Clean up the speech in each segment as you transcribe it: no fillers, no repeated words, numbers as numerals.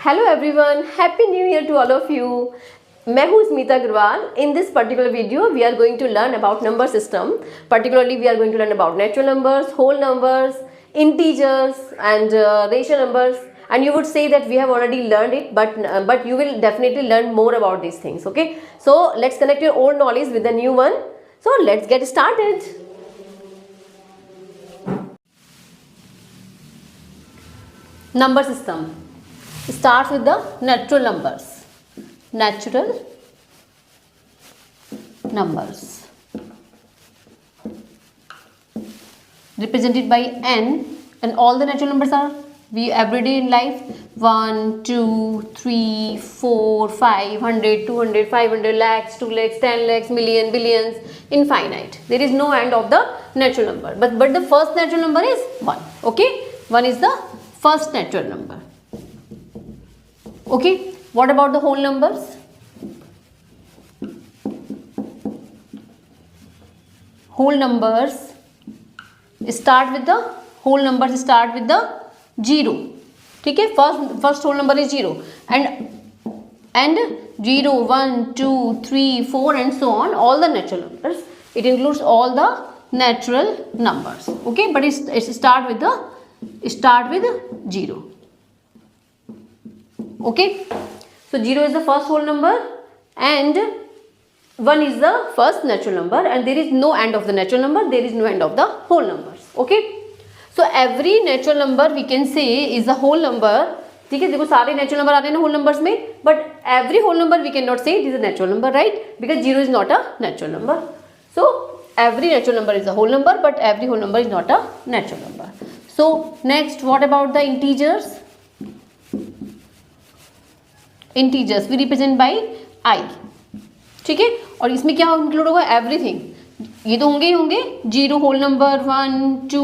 Hello everyone, happy new year to all of you. मैं हूँ Smita Agarwal. In this particular video we are going to learn about number system. Particularly we are going to learn about natural numbers, whole numbers, integers and rational numbers, and you would say that we have already learned it, but you will definitely learn more about these things. Okay, so let's connect your old knowledge with the new one. So let's get started. Number system starts with the natural numbers. Natural numbers represented by n, and all the natural numbers are we everyday in life 1 2 3 4 500 200 500 lakhs 2 lakhs 10 lakhs million billions infinite. There is no end of the natural number, but the first natural number is 1. Okay, 1 is the first natural number. Okay, what about the whole numbers? Whole numbers start with the 0. ठीक है, first whole number is 0 and 0 1 2 3 4 and so on, all the natural numbers. It includes all the natural numbers. Okay, but it start with 0. Okay, so 0 is the first whole number and 1 is the first natural number, and there is no end of the natural number, there is no end of the whole numbers. Okay, so every natural number we can say is a whole number. ठीक है, देखो सारे natural number आते हैं ना whole numbers में, but every whole number we can not say it is a natural number, right? Because 0 is not a natural number. So every natural number is a whole number, but every whole number is not a natural number. So next, what about the integers? Integers we represent by I. ठीक है, और इसमें क्या include होगा? Everything. ये तो होंगे 0 whole number 1 2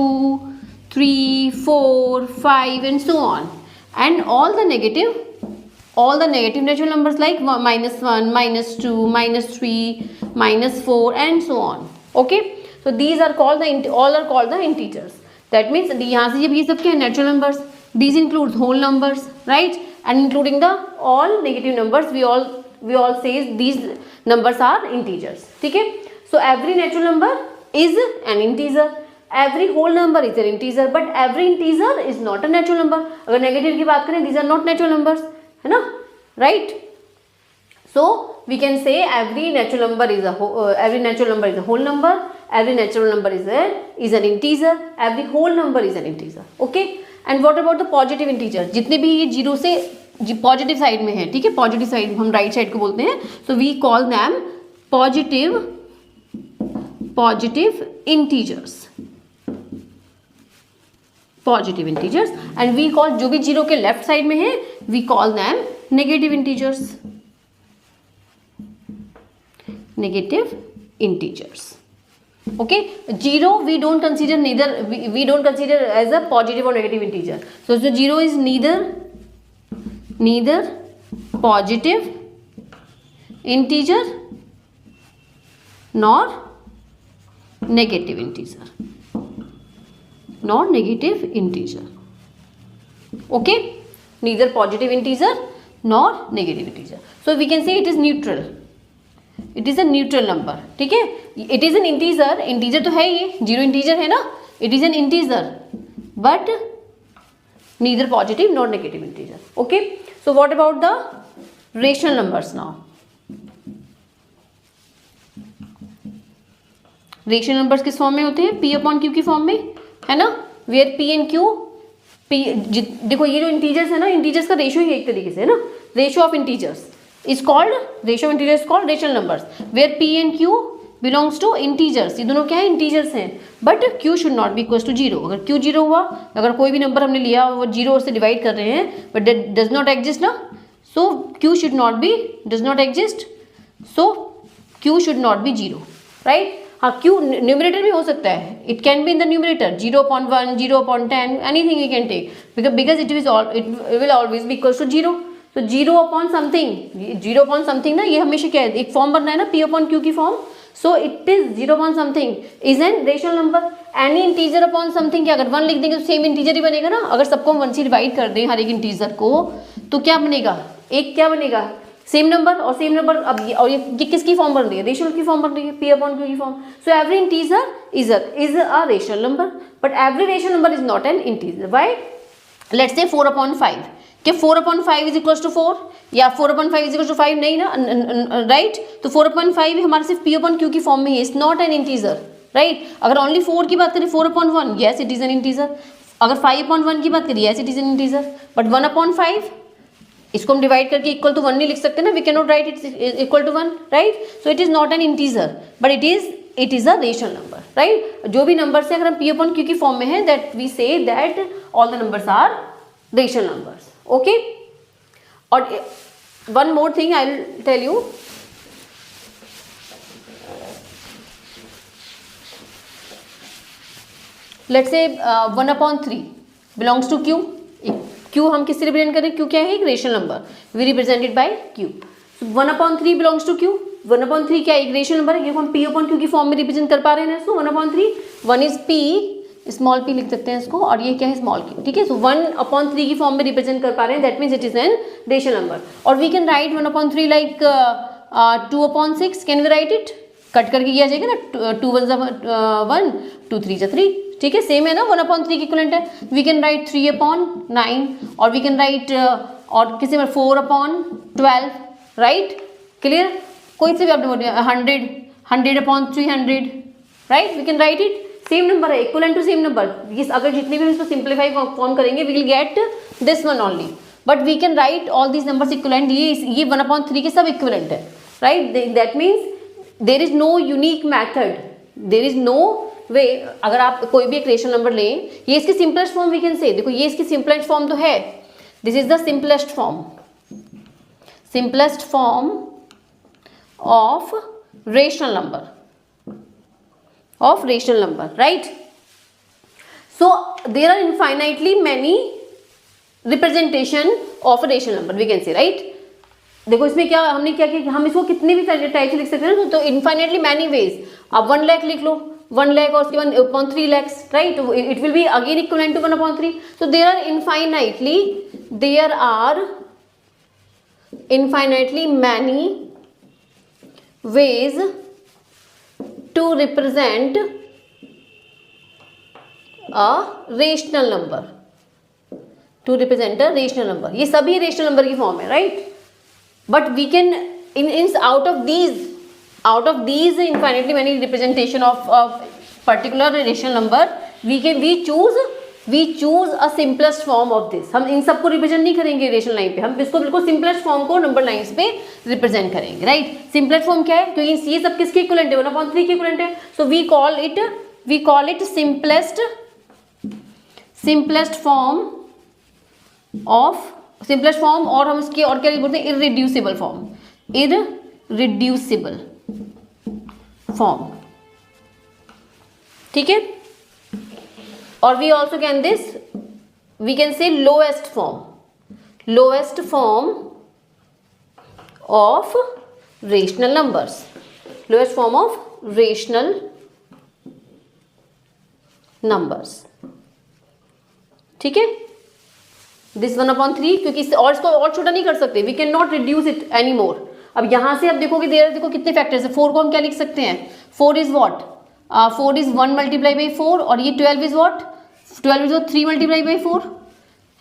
3 4 5 and so on, and all the negative natural numbers like -1 -2 -3 -4 and so on. Okay, so these are called all are called the integers. That means यहाँ से जब ये सब क्या है natural numbers, these includes whole numbers, right? And including the all negative numbers, we all say these numbers are integers. ठीक है, so every natural number is an integer, every whole number is an integer, but every integer is not a natural number. अगर negative की बात करें, these are not natural numbers, है ना, right? So we can say every natural number is a whole number, every natural number is an integer, every whole number is an integer. Okay, and what about the positive integer? जितने भी ये 0 से positive side में है, ठीक है, positive side हम right side को बोलते हैं, so we call them positive integers. Positive integers, and we call जो भी 0 के लेफ्ट साइड में है we call them negative integers. Negative integers. Okay, 0 we don't consider as a positive or negative integer. So 0 is neither positive integer nor negative integer. Okay, neither positive integer nor negative integer. So we can say it is neutral. It is a neutral number. ठीक है, it is an integer तो है, ये 0 integer है ना, it is an integer but neither positive nor negative integer. Okay, so what about the rational numbers now? rational numbers किस form में होते हैं? p upon q की फॉर्म में, है ना, where p and q देखो ये जो इंटीजर्स है ना, इंटीजर्स का रेशियो ही एक तरीके से है ना, ratio of integers is called rational numbers, where p and q belongs to integers. ये दोनों क्या है? इंटीजर्स हैं, but q should not be equals to 0. अगर q 0 हुआ, अगर कोई भी नंबर हमने लिया वो 0 से डिवाइड कर रहे हैं but that does not exist ना, so q does not exist, so q should not be 0, right? हाँ, q न्यूमरेटर में हो सकता है, it can be in the numerator 0/1 0/10 anything you can take, because it will always be equals to 0. तो 0 upon something ना, ये हमेशा क्या है, एक फॉर्म बनना है ना p अपॉन q की form, so it is 0 upon something is an rational number. Any integer upon something, क्या अगर 1 लिख देंगे तो सेम इंटीजर ही बनेगा ना. अगर सबको हम 1 से डिवाइड कर दें हर एक इंटीजर को, तो क्या बनेगा, एक क्या बनेगा, सेम नंबर. और सेम नंबर अब ये किसकी फॉर्म बन रही है, रेशनल की फॉर्म बन रही है, p अपॉन q की form. So every integer is a rational number, but every rational number is not an integer. Why? Let's say 4 upon 5, क्या 4 अपॉन 5 इज इक्वल टू 4 या 4 अपॉन 5 इज इक्वल टू 5? नहीं ना, right. तो 4 upon 5 हमारे सिर्फ p upon q की form में है, it's not an integer, right. अगर ओनली 4 की बात करें, 4 upon 1, yes it is N integer. अगर 5 अपॉन 1 की बात करें, yes it is N integer. But 1 upon 5, इसको हम डिवाइड करके इक्वल टू 1 नहीं लिख सकते ना, we can not write it equal to 1, right. So it is not an integer, but it is a rational number, right. जो भी number से अगर हम p अपॉन q की फॉर्म में है, that we say that all the numbers are rational numbers. Okay. और one more thing I will tell you, let's say 1 upon 3 belongs to q. q हम किससे रिप्रेजेंट करें, q क्या है, एक rational number, we represented by q. 1 upon 3 belongs to q. 1 upon 3 क्या, एक rational number है, ये हम p अपॉन q की फॉर्म में रिप्रेजेंट कर पा रहे हैं. So 1 upon 3, 1 is p, small p लिख सकते हैं इसको, और ये क्या है, स्मॉल q. ठीक है. सो 1 अपॉन 3 की फॉर्म में रिप्रेजेंट कर पा रहे हैं, that means it is an rational number. और we can write 1 upon 3 like 2 upon 6. Can we write it, cut करके किया जाएगा ना, 2 1 1, 2 3 3. ठीक है, सेम है ना, 1 अपॉन 3 की इक्विवेलेंट है. वी कैन राइट 3 अपॉन 9, और वी कैन राइट और किसी में 4 अपॉन 12, राइट. क्लियर. कोई से भी आपने 100 upon 300, right. We can write it, same number है, इक्विवेलेंट टू सेम नंबर. अगर जितने भी हम इसको सिंप्लीफाई फॉर्म करेंगे, we will get this one only. But we can write all these numbers equivalent. ये 1 अपॉन 3 के सब इक्विवेलेंट है, right. That means there is no unique method, there is no way. अगर आप कोई भी एक रेशनल नंबर लें, ये इसकी सिंपलेस्ट फॉर्म वी कैन से, देखो ये इसकी सिंपलेस्ट फॉर्म तो है, this is the simplest form of rational number, right. So there are infinitely many representation of rational number, we can say, right. देखो इसमें क्या हमने क्या किया, हम इसको कितने भी टाइप से लिख सकते हैं ना, तो इनफाइनाइटली मैनी वेज. आप 1 लाख लिख लो, 1 लाख, और उसके बाद upon 3 lakhs, right. It will be again equivalent to 1 upon 3. So there are infinitely many ways to represent a rational number, ये सभी रेशनल नंबर की फॉर्म है, right. But we can in out of these infinitely many representation of particular rational number, we choose a simplest form of this. हम इन सबको represent नहीं करेंगे rational line पे, हम इसको बिल्कुल सिंपलेस्ट फॉर्म को नंबर लाइंस पे रिप्रेजेंट करेंगे, राइट. सिंपलेस्ट फॉर्म क्या है, क्योंकि ये सब किसके इक्विवेलेंट है, 1 अपॉन 3 के इक्विवेलेंट है. So we call it simplest form, और हम इसके और क्या बोलते हैं, इररिड्यूसिबल फॉर्म. ठीक है. और we also can we can say lowest form of rational numbers, ठीक है. दिस 1 अपॉन 3, क्योंकि इसको और छोटा नहीं कर सकते, we can not reduce it any more. अब यहाँ से आप देखोगे, देखो कितने फैक्टर्स है. 4 को हम क्या लिख सकते हैं, 4 is what, 4 is 1 multiply by 4, और ये 12 इज वॉट, 3 मल्टीप्लाई बाई 4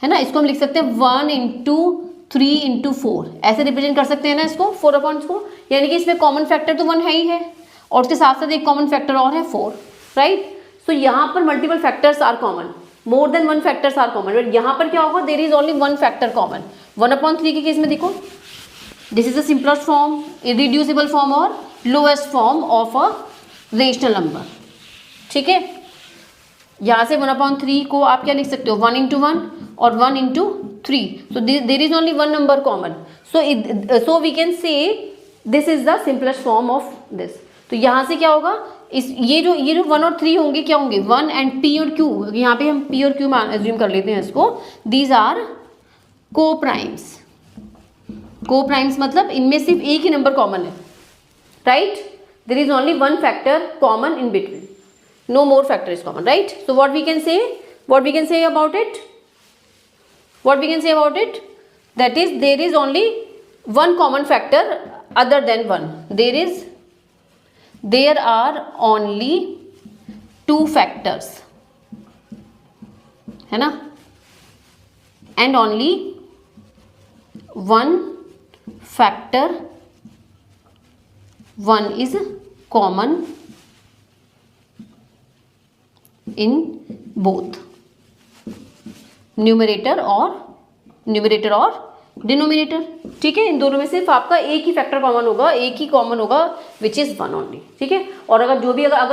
है ना. इसको हम लिख सकते हैं 1 इंटू 3 इंटू 4, ऐसे रिप्रेजेंट कर सकते हैं ना इसको, 4 अपॉन को. यानी कि इसमें कॉमन फैक्टर तो 1 है ही है, और उसके साथ साथ एक कॉमन फैक्टर और है 4, राइट. सो यहाँ पर multiple factors are common, more than 1 factors are common, but यहाँ पर क्या होगा, there is only 1 factor common. 1 upon 3 के केस में देखो, this is the simplest form, irreducible form और lowest form of a rational number. ठीक है. यहाँ से 1 अपॉन 3 को आप क्या लिख सकते हो, 1 इंटू 1 और 1 into 3. So there is only 1 number common. So we can say this is the simplest form of this. तो यहाँ से क्या होगा, ये जो 1 और 3 होंगे, क्या होंगे, 1 एंड p और q. यहाँ पे हम p और q एज्यूम कर लेते हैं इसको. दीज आर को प्राइम्स मतलब इनमें सिर्फ एक ही नंबर कॉमन है, right. there is only one factor common in between, no more factor is common, right? So what we can say about it, that is there is only one common factor other than 1. There are only 2 factors, है ना, and only one factor 1 is common in both numerator और denominator, ठीक है। इन दोनों में सिर्फ आपका एक ही फैक्टर कॉमन होगा, विच इज 1 ओनली, ठीक है। और अगर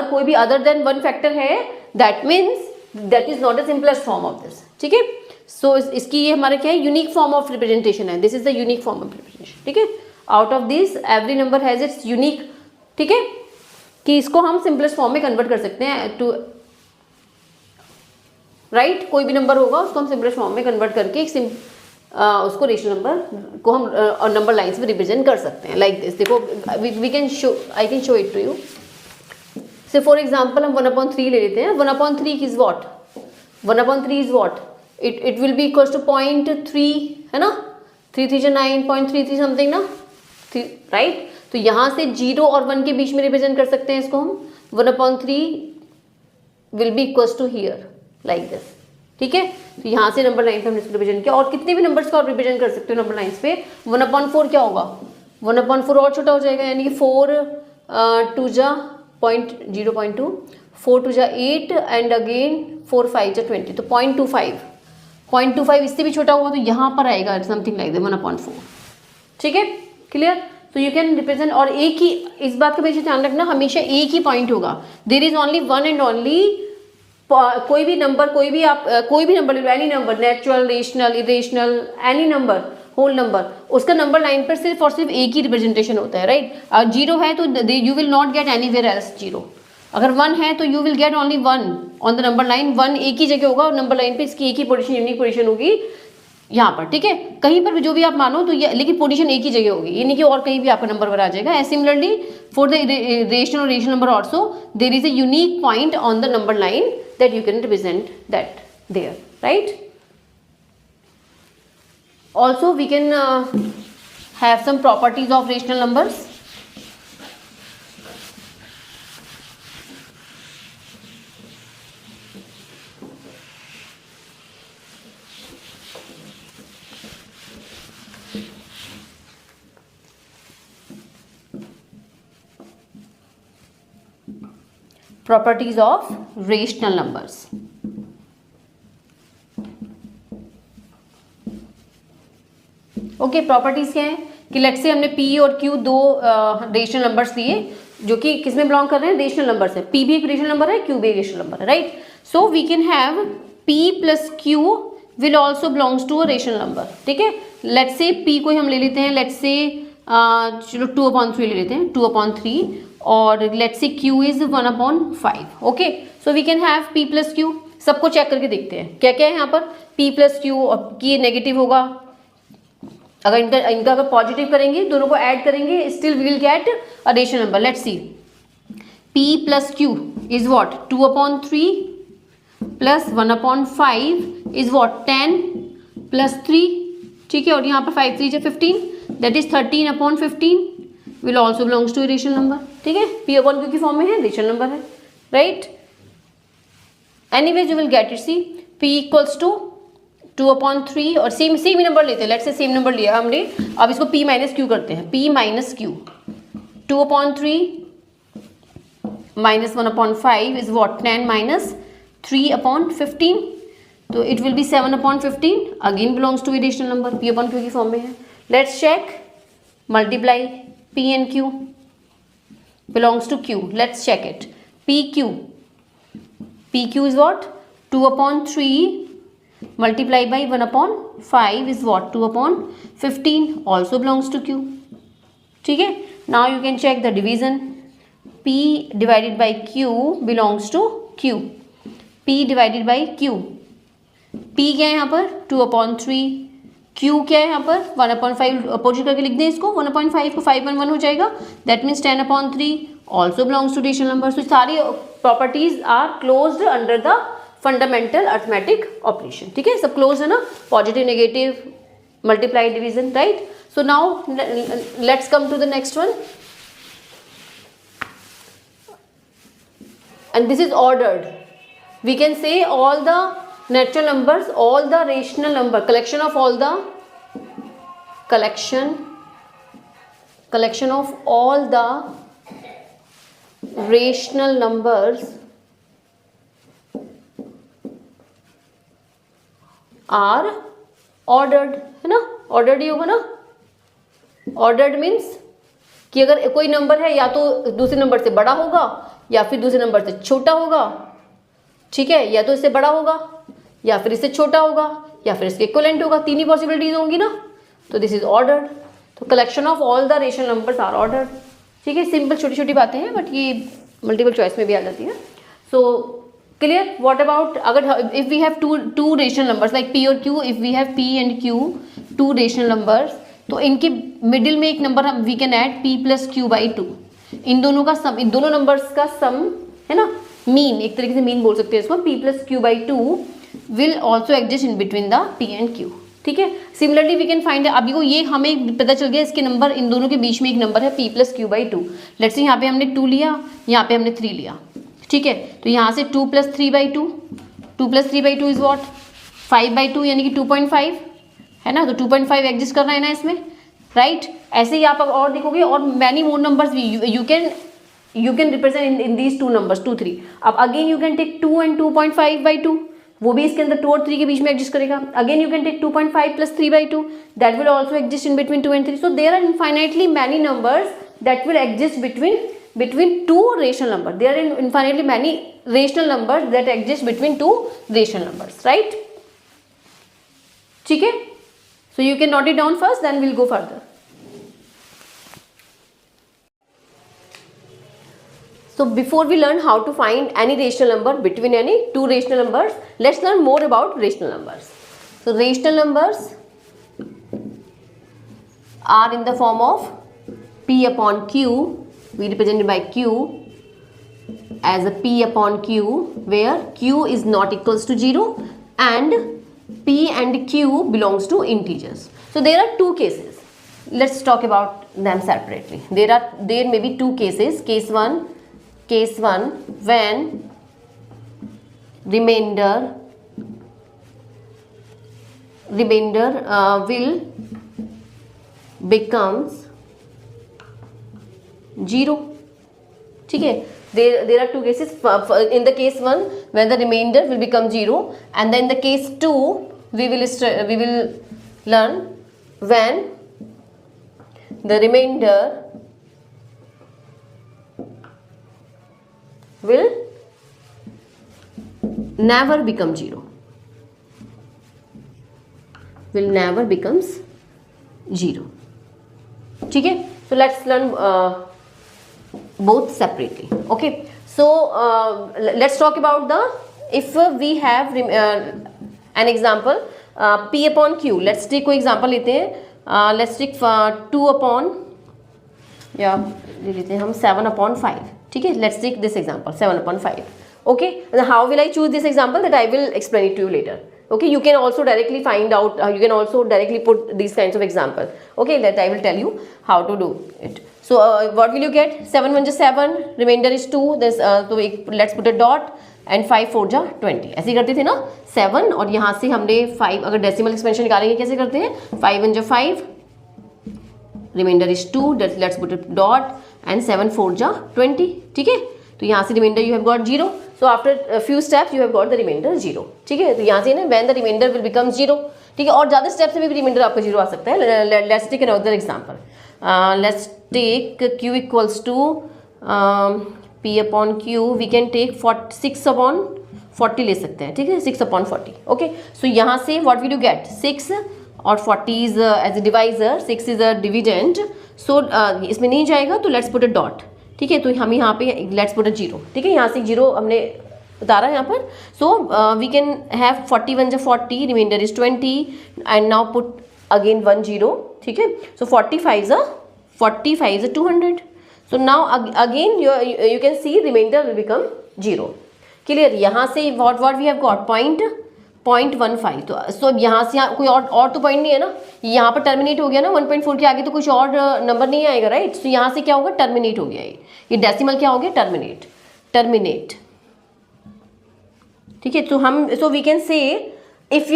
कोई भी अदर देन 1 फैक्टर है, that means that is not the simplest form of this, ठीक है। सो इसकी ये हमारा क्या है, यूनिक फॉर्म ऑफ रिप्रेजेंटेशन है, this is the unique form of representation, ठीक है। Out of this every number has its unique, ठीक है, कि इसको हम सिंपलेस्ट फॉर्म में कन्वर्ट कर सकते हैं टू राइट। कोई भी नंबर होगा उसको हम सिंपलेस्ट फॉर्म में कन्वर्ट करके उसको रेशनल नंबर को हम नंबर लाइन्स में रिप्रेजेंट कर सकते हैं, लाइक दिस। देखो we can show, I can show it to you. Say for example हम 1/3 ले लेते हैं। 1/3 is what, 1/3 is what, it will be equals to 0.3, है ना, 3 3 9, 0.33 समथिंग ना, राइट। तो यहाँ से 0 और 1 के बीच में रिप्रेजेंट कर सकते हैं इसको हम। 1/3 will be equals to here like this, ठीक है। तो यहाँ से नंबर लाइन पे हमने इसको रिप्रेजेंट किया, और कितने भी नंबर्स को आप रिप्रेजेंट कर सकते हो नंबर लाइन्स पे। 1/4 क्या होगा, 1/4 और छोटा हो जाएगा, यानी कि 4 2 जा 0.2, 4 2 जा 8 एंड अगेन 4 5 जा 20, तो 0.25 इससे भी छोटा होगा, तो यहाँ पर आएगा समथिंग लाइक दैट 1/4, ठीक है, क्लियर। तो यू कैन रिप्रेजेंट, और एक ही, इस बात का हमेशा ध्यान रखना, हमेशा एक ही पॉइंट होगा। There is only one and only, कोई भी नंबर ले लो, any number, natural, rational, irrational, any number, whole number, उसका नंबर लाइन पर सिर्फ और सिर्फ एक ही रिप्रेजेंटेशन होता है, राइट। 0 है तो you will not gate anywhere else 0। अगर 1 है तो you will get only 1 on the number line. 1 एक ही जगह होगा और नंबर लाइन पे इसकी एक ही पोजीशन, यूनिक पोजीशन होगी यहाँ पर, ठीक है। कहीं पर भी जो भी आप मानो तो ये, लेकिन पोजीशन एक ही जगह होगी, ये नहीं कि और कहीं भी आपका नंबर पर आ जाएगा। सिमिलरली फॉर द रेशनल और rational number also there is a unique point on the number line that you can represent that there, right? Also we can have some properties of rational numbers. Properties of rational numbers. Okay, properties क्या है कि let's say हमने P और Q दो rational numbers दिए जो कि किस में बिलोंग कर रहे हैं, रेशनल नंबर्स है। P भी एक रेशनल नंबर है, Q भी एक रेशनल नंबर है, right. So we can have P plus Q will also belongs to a rational number, ठीक है। लेट्स से P को हम ले लेते हैं, लेट्स से चलो 2/3 ले लेते हैं, 2/3, और let's say Q is 1/5, okay. So we can have P plus Q। सबको चेक करके देखते हैं क्या क्या है यहाँ पर। P प्लस Q, और ये नेगेटिव होगा, अगर इनका अगर पॉजिटिव करेंगे, दोनों को ऐड करेंगे, still we will get a rational number. Let's see, P plus Q is what, 2/3 plus 1/5 is what, 10 plus 3, ठीक है। और यहाँ पर 5 3 15, that is 13/15 will also belongs to rational number, ठीक है। P/Q की फॉर्म में है, रेशनल नंबर है, right. Anyways you will get it. See P equals to 2/3, और सेम ही नंबर लेते हैं, लेट्स से सेम नंबर लिया हमने, अब इसको P माइनस Q करते हैं। P minus Q, 2/3 minus 1/5 is what, 10 minus 3/15, तो it will be 7/15, again belongs to rational number, P/Q की फॉर्म में है। Let's check, multiply P and Q belongs to Q. Let's check it. PQ is what, 2/3 multiplied by 1/5 is what, 2/15, also belongs to Q, ठीक है। Now you can check the division. P divided by Q belongs to Q. P divided by Q, P क्या है यहाँ पर, 2/3, Q क्या है यहाँ पर, 1/5, अपोजिट करके लिख दें इसको, 1/5 को 5 1 हो जाएगा, that means 10/3, also belongs to rational numbers. So सारी properties are closed under the fundamental arithmetic operation. ठीक है, सब closed है ना, positive, negative, multiply, division, right? So now let's come to the next one, and this is ordered. We can say all the natural numbers, all the rational number, collection of all the collection of all the rational numbers are ordered, है ना, ordered ही होगा ना. ordered means कि अगर कोई number है या तो दूसरे नंबर से बड़ा होगा या फिर दूसरे नंबर से छोटा होगा, ठीक है, या तो इससे बड़ा होगा या फिर इससे छोटा होगा या फिर इसके इक्विवेलेंट होगा, तीन ही पॉसिबिलिटीज होंगी ना, तो दिस इज ऑर्डर्ड. तो collection of all the rational numbers are ordered. ठीक है, सिंपल छोटी छोटी बातें हैं बट ये मल्टीपल चॉइस में भी आ जाती है. So clear. व्हाट अबाउट अगर if we have two rational numbers like P और Q, if we have P and Q, two rational numbers, तो इनके मिडिल में एक नंबर हम we can add P plus Q by two. इन दोनों का सम, इन दोनों नंबर्स का सम है ना, मीन, एक तरीके से मीन बोल सकते हैं इसको, P plus Q by two will also exist in between the P and Q. ठीक है, सिमिलरली वी कैन फाइंड, अभी को ये हमें पता चल गया इसके नंबर, इन दोनों के बीच में एक नंबर है P plus Q by to. Let's say यहाँ पे हमने 2 लिया, यहाँ पे हमने 3 लिया. ठीक है, तो यहाँ से 2 plus 3 by two, 2 plus 3 by two is what 5 by two, यानी कि 2.5 है ना. तो 2.5 एग्जिस्ट करना है ना इसमें, राइट. ऐसे ही आप और देखोगे और मैनी मोर नंबर्स भी you can represent in these two numbers 2 3. अब again you can take 2 and 2.5 by 2, वो भी इसके अंदर 2 और 3 के बीच में एग्जिस्ट करेगा. Again you can take 2.5 plus 3 by 2, that will also exist in between 2 and 3. So there are infinitely many numbers that will exist between two rational numbers. There are infinitely many rational numbers that exist between two rational numbers, right? ठीक है, so you can note it down first, then we'll go further. So before we learn how to find any rational number between any two rational numbers, let's learn more about rational numbers. So rational numbers are in the form of P upon Q. We represented by Q as a P upon Q, where Q is not equals to 0 and P and Q belongs to integers. So there are two cases. Let's talk about them separately. There may be two cases. Case one when remainder will becomes 0. ठीक है, there are two cases. In the case 1 when the remainder will become 0, and then in the case 2 we will learn when the remainder will never become 0. Will never becomes 0. ठीक है, so let's learn both separately. Okay, so let's talk about the, if we have an example P upon Q. Let's take कोई example लेते हैं. Let's take 2 upon, या ले लेते हैं हम 7 upon 5. ठीक है, let's take this example 7 upon 5. Okay, how will I choose this example? That I will explain it to you later. Okay, you can also directly find out, you can also directly put these kinds of example. Okay, that I will tell you how to do it. So what will you get? 7 1 7, remainder is 2. This so let's put a dot, and 5 4 जा 20. ऐसे करते थे ना 7, और यहाँ से हमने 5, अगर डेसिमल एक्सपेंशन निकालेंगे कैसे करते हैं? 5 1 5, remainder is 2. Let's put a dot, and 7 4 जा 20. ठीक है, तो यहाँ से remainder you have got 0. So after a few steps you have got the remainder 0. ठीक है, तो यहाँ से ना when the remainder will become 0. ठीक है, और ज़्यादा स्टेप से भी रिमाइंडर आपका 0 आ सकता है. Let's take another example. Let's take Q equals to P upon Q. We can take 6 upon 40 ले सकते हैं. ठीक है, 6 upon 40. Okay, so यहाँ से what will you get? 6 और 40 is as a divisor, 6 is a dividend. So इसमें नहीं जाएगा तो let's put a dot. ठीक है, तो हम यहाँ पे let's put a 0. ठीक है, यहाँ से 0 हमने उतारा यहाँ पर. So we can have 40 1 40, remainder is 20, and now put again 1 0. ठीक है, so 45 is a 200. So now again you can see remainder will become 0. Clear. यहाँ से व्हाट वी हैव गॉट 0.15. तो सो यहाँ से कोई और तो पॉइंट नहीं है ना, यहाँ पर टर्मिनेट हो गया ना. 1.4 के आगे तो कुछ और नंबर नहीं आएगा, राइट. तो यहाँ से क्या होगा, टर्मिनेट हो गया ये डेसिमल क्या हो गया, टर्मिनेट. ठीक है. तो हम we can say if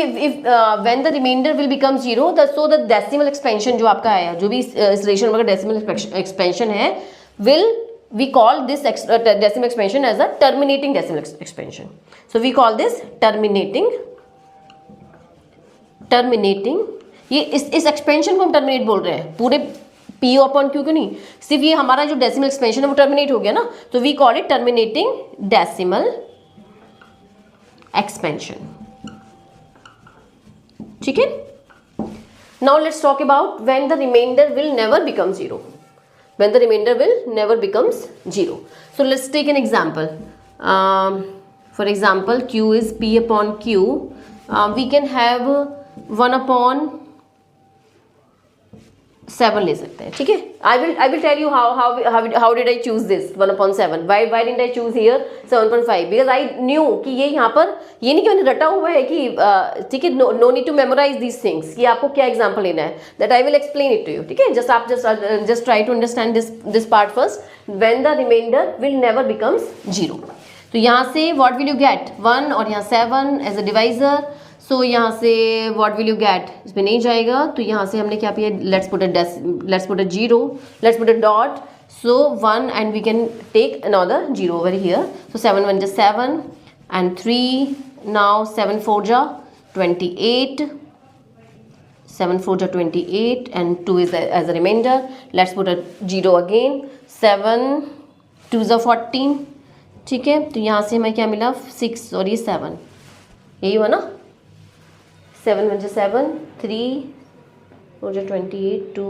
when the remainder will become 0, so the decimal expansion जो आपका आया, जो भी इस रेशियो नंबर का डेसिमल एक्सपेंशन है, will we call this decimal expansion as a terminating decimal expansion. So we call this terminating. ये इस एक्सपेंशन को हम टर्मिनेट बोल रहे हैं, पूरे P अपॉन Q क्यों नहीं, सिर्फ ये हमारा जो डेसिमल एक्सपेंशन है वो टर्मिनेट हो गया ना, तो we call it terminating decimal expansion. ठीक है. Now let's talk about when the reminder will never become 0. When the remainder will never becomes 0. So let's take an example. For example, Q is P upon Q. We can have 1 upon 7 ले सकते हैं. ठीक है. I will tell you how did I choose this 1 upon 7. Why didn't I choose here 7.5? Because I knew कि ये यहाँ पर ये नहीं कि मैंने रटा हुआ है कि ठीक है, no need to memorize these things कि आपको क्या एग्जाम्पल लेना है. That I will explain it to you. ठीक है. Just try to understand this part first. When the remainder will never becomes 0. तो यहाँ से what will you get 1 और यहाँ 7 as a divisor. सो यहाँ से व्हाट विल यू गेट, इसमें नहीं जाएगा, तो यहाँ से हमने क्या किया, let's put a 0, let's put a dot. So 1 and we can take another 0 over here. So 7 1 just 7 and 3. Now 7 4 जा 28, 7 4 जा 28 and 2 is as a remainder. Let's put a 0 again. 7 2 जा 14. ठीक है. तो यहाँ से हमें क्या मिला 6 और ये 7, यही हुआ ना. 7 1 7, 3 4 28, 2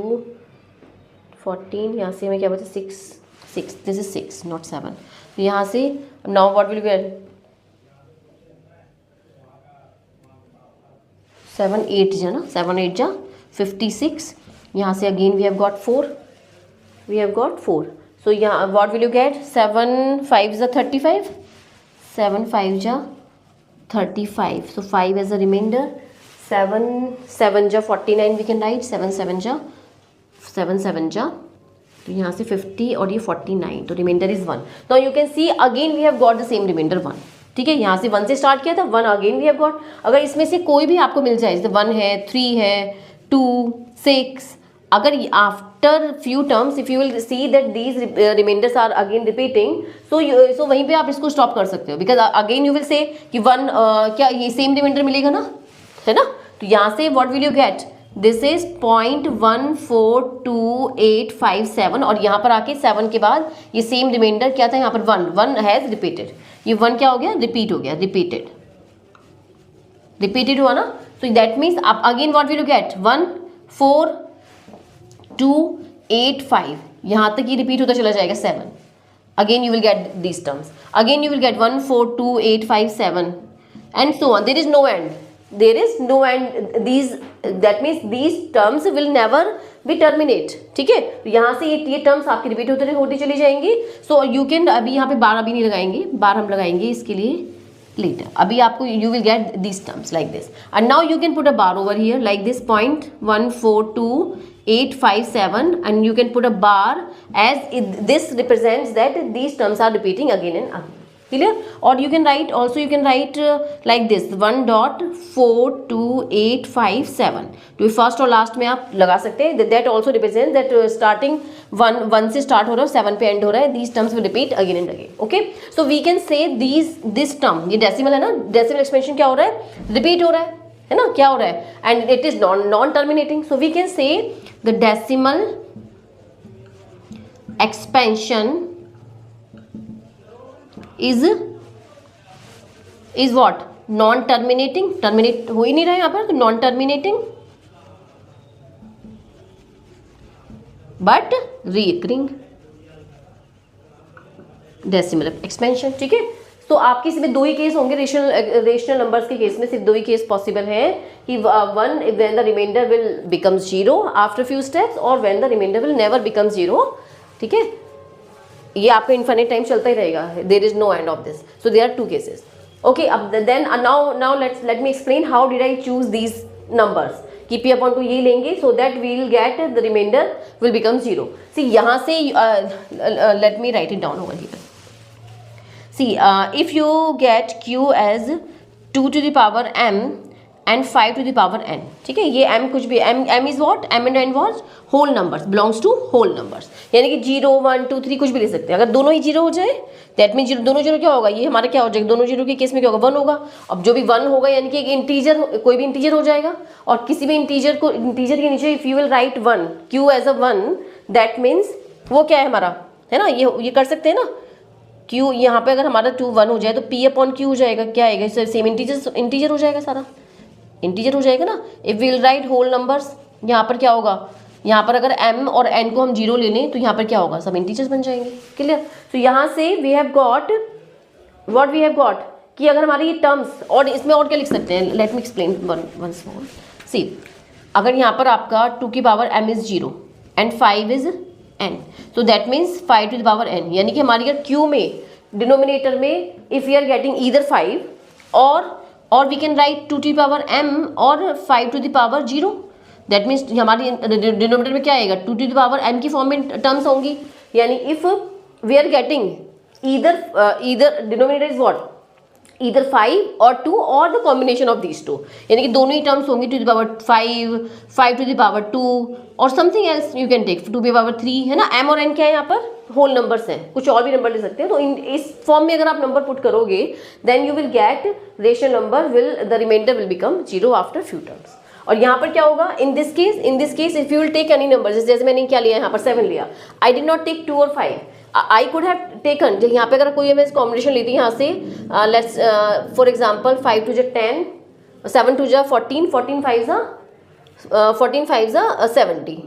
14. यहाँ से हमें क्या बचा 6. This is 6 not 7. तो यहाँ से नाउ व्हाट विल बी 7 8 जा ना, 7 8 जा 56. यहाँ से अगेन वी हैव गॉट 4. सो यहाँ व्हाट विल यू गेट 7 5 जा 35, 7 5 जा 35. सो 5 एज अ रिमाइंडर. 7 7 जा 49 वी कैन राइट. 7 7 जा तो यहाँ से 50 और ये 49, तो रिमाइंडर इज 1. तो you can see again we have got the same remainder 1. ठीक है. यहाँ से 1 से स्टार्ट किया था, 1 अगेन वी हैव गॉट. अगर इसमें से कोई भी आपको मिल जाए, जैसे 1 है, 3 है, 2 6, अगर after few terms if you will see that these reminders are again repeating, so वहीं पे आप इसको स्टॉप कर सकते हो. Because again you will say कि 1 क्या ये सेम रिमाइंडर मिलेगा ना, है ना. तो यहाँ से what will you gate, this is 0.142857 और यहाँ पर आके 7 के बाद ये सेम रिमाइंडर क्या था, यहाँ पर 1 हैज रिपीटेड. ये 1 क्या हो गया, रिपीट हो गया, रिपीटेड हुआ ना. तो दैट मीन्स आप again what will you gate 14285. यहाँ तक ये रिपीट होता चला जाएगा 7. Again you will get these terms. Again you will gate 14285 and so on. There is no end. That means these terms will never be terminate. ठीक है. तो यहाँ से ये टर्म्स आपकी रिपीट होती चली जाएंगी. सो यू कैन अभी यहाँ पे बार अभी नहीं लगाएंगे, बार हम लगाएंगे इसके लिए later. अभी आपको you will get these terms like this. And now you can put a bar over here like this 0.142857 and you can put a bar as this represents that these terms are repeating again and again. Clear? Or you can write like this 1.42857. तो first और last में आप लगा सकते हैं. That also represent that starting 1 से start हो रहा है, 7 पे एंड हो रहा है. These terms will repeat again and again. Okay. So we can say this term, ये डेसिमल है ना, डेसिमल एक्सपेंशन क्या हो रहा है, रिपीट हो रहा है ना, क्या हो रहा है, and it is non terminating. So we can say the decimal expansion is what, non terminating. Terminate हो ही नहीं रहा है यहाँ पर, तो non terminating but recurring decimal expansion. ठीक है. तो आपके इसमें 2 ही केस होंगे. रेशनल नंबर्स के केस में सिर्फ 2 ही केस पॉसिबल है कि 1 when the reminder will become 0 after few steps और when the reminder will never become 0. ठीक है. ये आपका इन्फिनिट टाइम चलता ही रहेगा, there is no end of this, so there are 2 cases. Okay, अब then now let me explain how did I choose these numbers कि p अपॉन 2 ये लेंगे so that we will get the reminder will become 0। See यहाँ से let me write it down over here. See if you get q as 2 to the power m and 5 to the power n, ठीक है, ये m कुछ भी m is what, m and n what whole numbers, belongs to whole numbers, यानी कि 0 1 2 3 कुछ भी ले सकते हैं। अगर दोनों ही 0 हो जाए दैट मीन दोनों 0 क्या होगा, ये हमारा क्या हो जाएगा, दोनों 0 के केस में क्या होगा 1 होगा। अब जो भी 1 होगा यानी कि एक इंटीजर, कोई भी इंटीजर हो जाएगा, और किसी भी इंटीजर के नीचे if you will write 1 q as a 1 that means वो क्या है हमारा, है ना, ये कर सकते हैं ना, q यहाँ पे अगर हमारा 2 1 हो जाए तो p अपॉन q हो जाएगा, क्या आएगा, सेम इंटीजर हो जाएगा, सारा इंटीजर हो जाएगा ना। If will write whole numbers, यहाँ पर क्या होगा, यहाँ पर अगर m और n को हम 0 ले लें तो यहाँ पर क्या होगा, सब इंटीजर्स बन जाएंगे। क्लियर? तो यहाँ से we have got what we have got कि अगर हमारी ये टर्म्स, और इसमें और क्या लिख सकते हैं, let me explain once more. See अगर यहाँ पर आपका 2 की power m is 0 and 5 is n, तो that means 5 to the power n, यानी कि हमारी अगर q में डिनोमिनेटर में if we are getting either 5 और we can write 2 to the power m और 5 to the power 0, that means हमारी डिनोमिनेटर में क्या आएगा, 2 टू द पावर m की फॉर्म में टर्म्स होंगी। यानी if we are getting either denominator is what, either 5 और 2 और द कॉम्बिनेशन ऑफ दीज 2, यानी कि दोनों ही टर्म्स होंगी 2 to the power 5 to the power 2 और something else you can take 2 to the power 3, है ना। m और n क्या है, यहाँ पर होल नंबर्स हैं, कुछ और भी नंबर ले सकते हैं। तो इस फॉर्म में अगर आप नंबर पुट करोगे then you will get rational number the reminder will become 0 after few terms. और यहाँ पर क्या होगा, in this case if you will take any number, जैसे मैंने क्या लिया यहाँ पर 7 लिया, आई डिड नॉट टेक 2 और 5, आई कुड हैव टेकन, यहाँ पे अगर कोई मैं कॉम्बिनेशन लेती यहाँ से, लेट्स फॉर एग्जाम्पल 5 टू जा 10, 7 टू जा 14, 14 5 जा 70,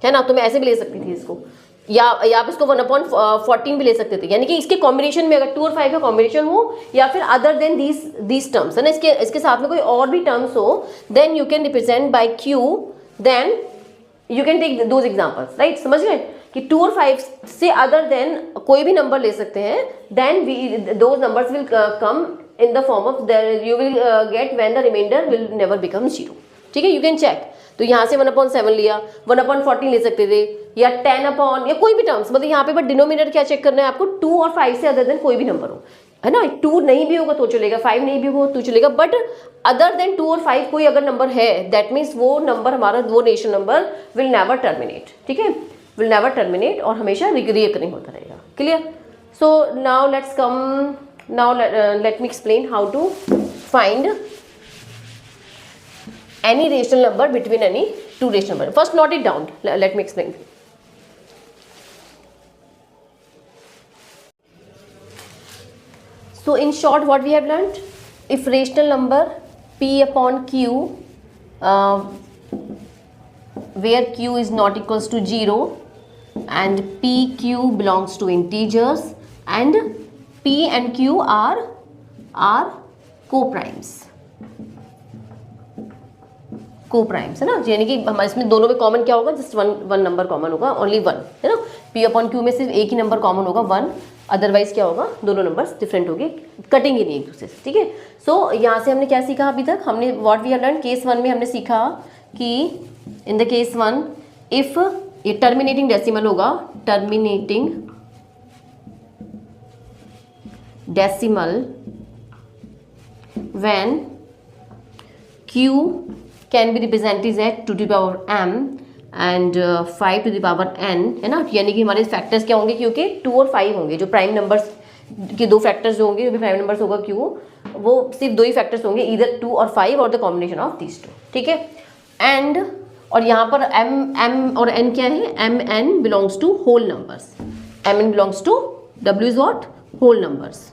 है ना। तो मैं ऐसे भी ले सकती थी इसको, या आप इसको 1/14 भी ले सकते थे, यानी कि इसके कॉम्बिनेशन में अगर 2 और 5 का कॉम्बिनेशन हो या फिर अदर देन दीज टर्म्स, है ना, इसके साथ में कोई और भी टर्म्स हो, then you can represent by q, then you can take those examples, right. समझ गए कि 2 और 5 से अदर देन कोई भी नंबर ले सकते हैं, then those numbers will come in the form of you will get when the reminder will never become 0, ठीक है, यू कैन चेक। तो यहाँ से 1/7 लिया, 1/14 ले सकते थे, या 10 अपॉन, या कोई भी टर्म्स, मतलब यहाँ पे बट डिनोमिनेटर क्या चेक करना है आपको, 2 और 5 से अदर देन कोई भी नंबर हो, है ना। 2 नहीं भी होगा तो चलेगा, 5 नहीं भी होगा तो चलेगा, बट अदर देन 2 और 5 कोई अगर नंबर है दैट मीन्स वो नंबर हमारा, वो rational number will never terminate, ठीक है, विल नेवर टर्मिनेट, और हमेशा रिकरिंग होता रहेगा। Clear? So now let's come, now let me explain how to find any rational number between any two rational number. First note it down, let me explain. So in short what we have learnt, if rational number p upon q where q is not equals to 0 and pq belongs to integers and p and q are co-primes, है ना, यानी कि हमारे इसमें दोनों में common क्या होगा, जस्ट वन नंबर कॉमन होगा, ओनली 1, है ना। p अपॉन q में सिर्फ एक ही नंबर कॉमन होगा 1, अदरवाइज क्या होगा, दोनों नंबर्स डिफरेंट होंगे, कटेंगे नहीं एक दूसरे से, ठीक है। सो यहाँ से हमने क्या सीखा अभी तक, हमने what we have learn, case 1 में हमने सीखा कि इन द केस 1 इफ ये टर्मिनेटिंग डेसिमल होगा, terminating decimal when q can be represented as 2 to the power m and 5 to the power n, है ना। यानी कि हमारे फैक्टर्स क्या होंगे, क्योंकि 2 और 5 होंगे, जो प्राइम नंबर्स के दो फैक्टर्स जो होंगे, जो भी प्राइम नंबर्स होगा q, वो सिर्फ 2 ही फैक्टर्स होंगे, इधर 2 और 5 और द कॉम्बिनेशन ऑफ दीज 2, ठीक है। एंड और यहाँ पर m और n क्या है, m n belongs to whole numbers, m n belongs to w is what, whole numbers,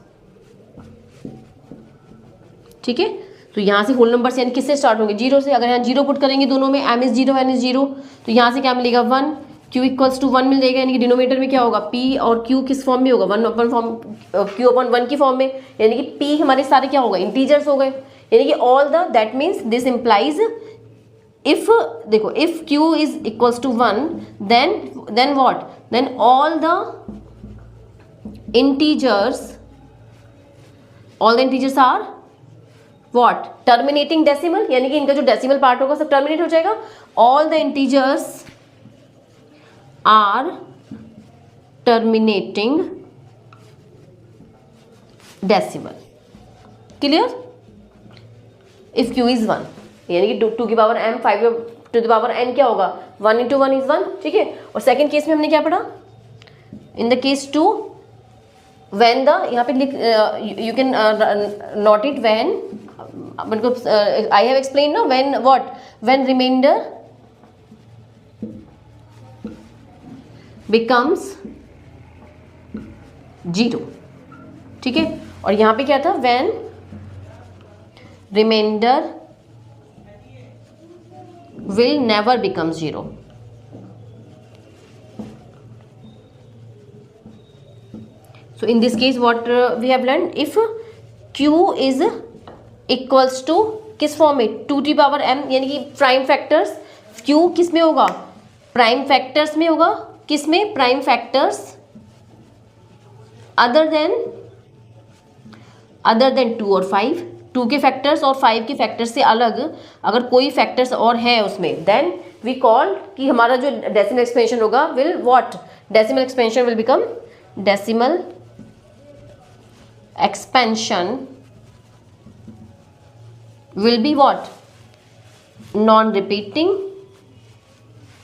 ठीक है। तो यहाँ से होल नंबर से यानी किससे स्टार्ट होंगे, 0 से। अगर यहाँ 0 पुट करेंगे दोनों में, m इज 0 n इज 0, तो यहाँ से क्या मिलेगा 1, q इक्वल्स टू 1 मिल जाएगा, यानी कि डिनोमिनेटर में क्या होगा, p और q किस फॉर्म में होगा, 1/q अपॉन 1 की फॉर्म में, यानी कि p हमारे सारे क्या होगा, इंटीजर्स हो गए, यानी कि all the, that means this implies if, देखो if q is equals to 1 then what, then all the integers, all the integers are what, terminating decimal, यानी कि इनका जो डेसिमल पार्ट होगा सब टर्मिनेट हो जाएगा. All the integers are terminating decimal. Clear? If q is 1, यानी कि 2 की power m, 5 to the power n क्या होगा, 1 इंटू 1 इज 1. ठीक है. और सेकेंड केस में हमने क्या पढ़ा, in the case 2 when the, यहाँ पे लिख, you can note it, when, I have explain no, when what, when remainder becomes 0. ठीक है. और यहाँ पे क्या था, when remainder will never become 0. So in this case what we have learned, if q is equals to किस form में, 2 की पावर m, यानी कि प्राइम फैक्टर्स, q किस में होगा, प्राइम फैक्टर्स में होगा. किस में, प्राइम फैक्टर्स अदर देन 2 और 5. 2 के फैक्टर्स और 5 के फैक्टर्स से अलग अगर कोई फैक्टर्स और है उसमें, देन वी कॉल कि हमारा जो डेसिमल एक्सपेंशन होगा will what, decimal expansion will become, decimal expansion will be what, non repeating,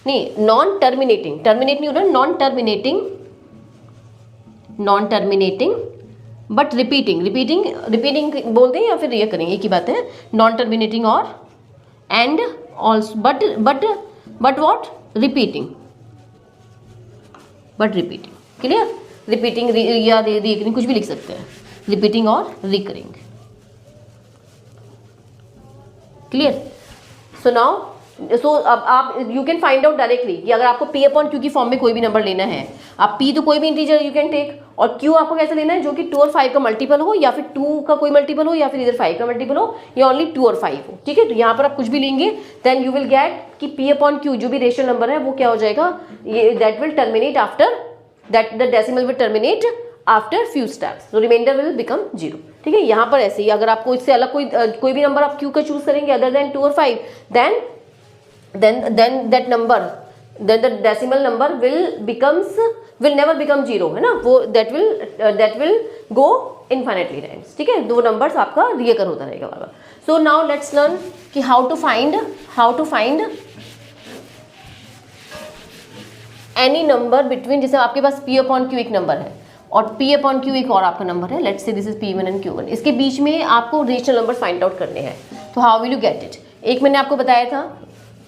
नहीं नॉन टर्मिनेटिंग, टर्मिनेट नहीं हो रहा, नॉन टर्मिनेटिंग बट रिपीटिंग बोलते हैं या फिर ये करेंगे, एक ही बात है. नॉन टर्मिनेटिंग और and also but what, repeating. Clear? Repeating या रिकरिंग कुछ भी लिख सकते हैं, रिपीटिंग और रिकरिंग. क्लियर? सो नाउ, सो अब आप you can find out directly कि अगर आपको p अपॉन q की फॉर्म में कोई भी नंबर लेना है, आप p तो कोई भी इंटीजर यू कैन टेक, और q आपको कैसे लेना है, जो कि 2 और 5 का मल्टीपल हो, या फिर 2 का कोई मल्टीपल हो, या फिर इधर 5 का मल्टीपल हो, या ओनली 2 और 5 हो. ठीक है. तो यहाँ पर आप कुछ भी लेंगे, देन यू विल गेट कि p अपॉन q जो भी रेशनल नंबर है वो क्या हो जाएगा, ये that will terminate after that, the decimal will terminate after few steps, तो रिमाइंडर विल बिकम 0. ठीक है. यहाँ पर ऐसे ही अगर आपको इससे अलग कोई भी नंबर आप q का चूज करेंगे अदर देन 2 और 5, then that number, then the decimal number will never become 0, है ना, वो that will go infinitely times. ठीक है. 2 नंबर्स आपका रिकर होता रहेगा बार बार. So now let's learn कि how to find any number between, जैसे आपके पास p अपॉन q एक नंबर है और p अपॉन q एक और आपका नंबर है, let's say this is p1 and q1. इसके बीच में आपको रेशनल नंबर फाइंड आउट करने हैं. तो how will you get it, एक मैंने आपको बताया था,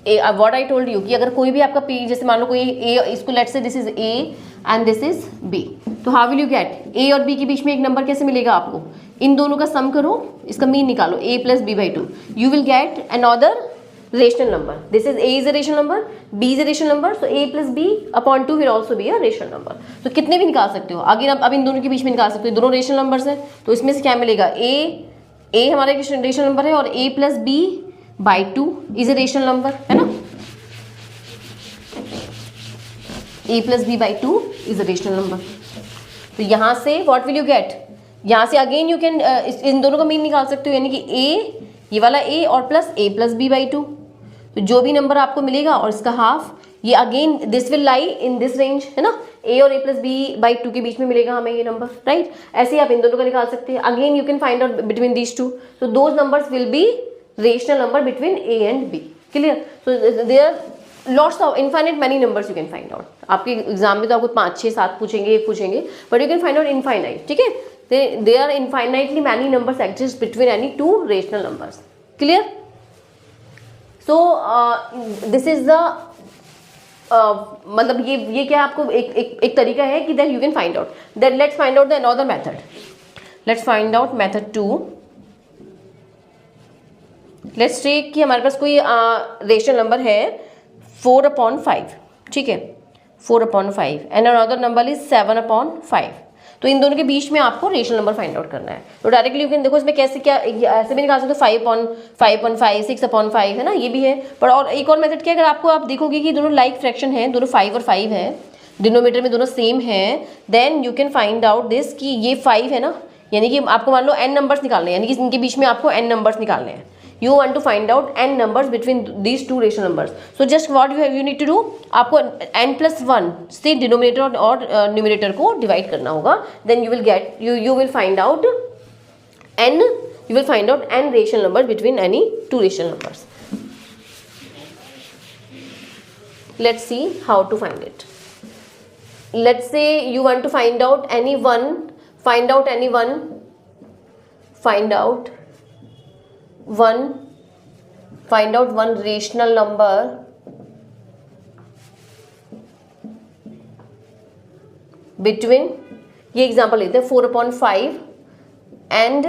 व्हाट आई टोल्ड यू कि अगर कोई भी आपका p, जैसे मान लो कोई a, इसको let's say this is a and this is b, तो how will you gate, a और b के बीच में एक नंबर कैसे मिलेगा आपको, इन दोनों का सम करो, इसका मीन निकालो, a plus b by 2, you will get another rational number. This is a is a rational number, b is a rational number, so a plus b upon 2 will also be a rational number. तो कितने भी निकाल सकते हो आगे, अब इन दोनों के बीच में निकाल सकते हो, दोनों रेशनल नंबर्स हैं, तो इसमें से क्या मिलेगा, a हमारा रेशनल नंबर है और a plus b by 2 is a rational number, है ना, a plus b by 2 is a rational number. तो यहाँ से व्हाट विल यू गेट, यहाँ से अगेन यू कैन इन दोनों का मीन निकाल सकते हो, यानी कि a, ये वाला a और plus a plus b by 2, तो जो भी नंबर आपको मिलेगा और इसका हाफ, ये again this will lie in this range, है ना, a और a प्लस b बाई 2 के बीच में मिलेगा हमें ये नंबर, राइट. ऐसे ही आप इन दोनों का निकाल सकते हैं. Again you can find out between these two, तो those numbers will be rational number between a and b. Clear? So there lots of infinite many numbers you can find out. आपके exam में तो आपको 5, 6, 7 पूछेंगे, but you can find out infinite. ठीक है. There are infinitely many numbers exist between any 2 rational numbers. Clear? So this is the मतलब ये क्या आपको एक तरीका है कि that you can find out. That let's find out the another method. Let's find out method 2. Let's take कि हमारे पास कोई रेशनल नंबर है 4/5. ठीक है, 4/5 एंड अनदर नंबर इज 7/5. तो इन दोनों के बीच में आपको रेशनल नंबर फाइंड आउट करना है. तो डायरेक्टली यू कैन देखो इसमें कैसे, क्या ऐसे भी निकाल सकते हो, 5/5, 6/5, है ना, ये भी है. पर और एक और मेथड क्या, अगर आप देखोगे कि दोनों लाइक फ्रैक्शन है, दोनों 5 और 5 है, डिनोमिनेटर में दोनों सेम हैं, then you can find out this कि ये 5 है ना, यानी कि आपको मान लो n नंबर्स निकालने हैं, यानी कि इनके बीच में आपको n नंबर्स निकालने हैं. You want to find out n numbers between these two rational numbers. So just what you need to do, आपको n plus 1 से डिनोमिनेटर और न्यूमिनेटर को डिवाइड करना होगा. Then you will get you will find out n rational numbers between any two rational numbers. Let's see how to find it. Let's say you want to find out one rational number between, ये example लेते हैं 4/5 and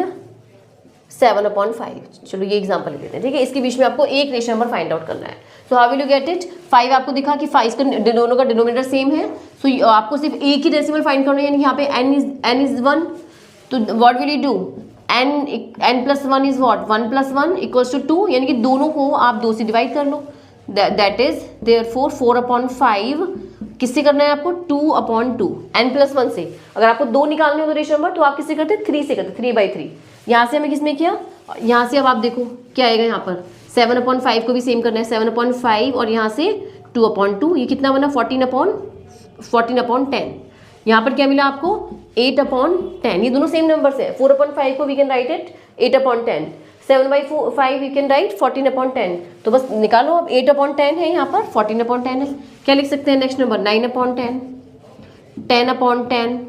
7/5. चलो ये example ले लेते हैं, ठीक है. इसके बीच में आपको एक रेशनल नंबर फाइंड आउट करना है. So how will you get it? 5 आपको दिखा कि 5 का दोनों का डिनोमिनेटर सेम है, सो आपको सिर्फ एक ही डेसिमल फाइंड करना है, यानी यहाँ पे n इज 1. तो what will you do? n plus 1 is what? 1 plus 1 equals to 2, यानी कि दोनों को आप 2 से डिवाइड कर लो. दैट इज देयरफॉर 4/5 किससे करना है आपको? 2/2. n plus 1 से अगर आपको 2 निकालने हो तो रेशनल नंबर, तो आप किससे करते? 3 से करते. 3/3. यहाँ से हमें किसमें किया? यहाँ से अब आप देखो क्या आएगा यहाँ पर. 7/5 को भी सेम करना है. 7/5 और यहाँ से 2/2. ये कितना बना? 14/10. यहाँ पर क्या मिला आपको? 8/10. ये दोनों सेम नंबर्स है. 4/5 को we can write it 8/10. 7/5 we can write 14/10. तो बस निकालो अब. 8/10 है यहाँ पर, 14/10 है. क्या लिख सकते हैं next number? 9/10, 10/10,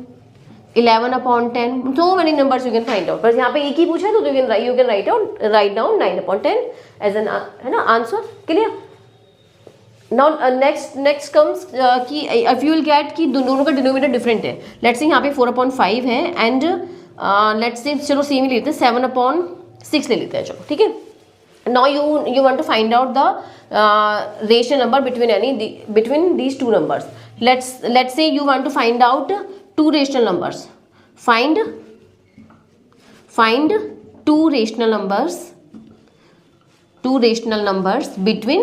11/10. So many numbers you can find out. बस यहाँ पे एक ही पूछा तो you can write down 9/10 as an, है ना, answer. Clear? Now next comes कि इफ यू विल गेट कि दोनों का डिनोमिनेटर डिफरेंट है. लेट्स से यहाँ पे 4/5 है एंड लेट्स से चलो सेम ही लेते हैं 7/6 ले लेते हैं. चलो ठीक है. Now you want to find out the rational number between these two numbers. Let's say you want to find out two rational numbers. Find two rational numbers between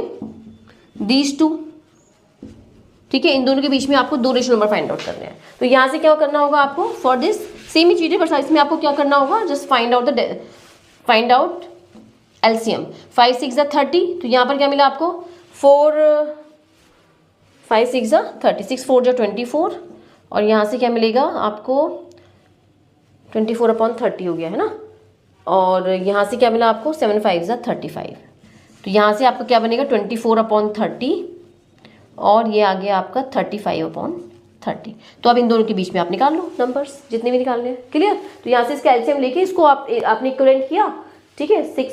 these two. ठीक है. इन दोनों के बीच में आपको 2 रेशनल नंबर फाइंड आउट करने हैं. तो यहाँ से क्या करना होगा आपको? फॉर दिस सेम ही चीज़ें, पर इसमें आपको क्या करना होगा? Just find out LCM. 5 6 30. तो यहाँ पर क्या मिला आपको? 5 6 30, 6 4 24. और यहाँ से क्या मिलेगा आपको? 24/30 हो गया है ना. और यहाँ से क्या मिला आपको? 7 5 35. तो यहाँ से आपका क्या बनेगा? 24/30 और ये आ गया आपका 35/30. तो अब इन दोनों के बीच में आप निकाल लो नंबर्स जितने भी निकालने हैं. क्लियर? तो यहाँ से इसका एलसीएम लेके इसको आपने इक्विवेलेंट किया. ठीक है. 6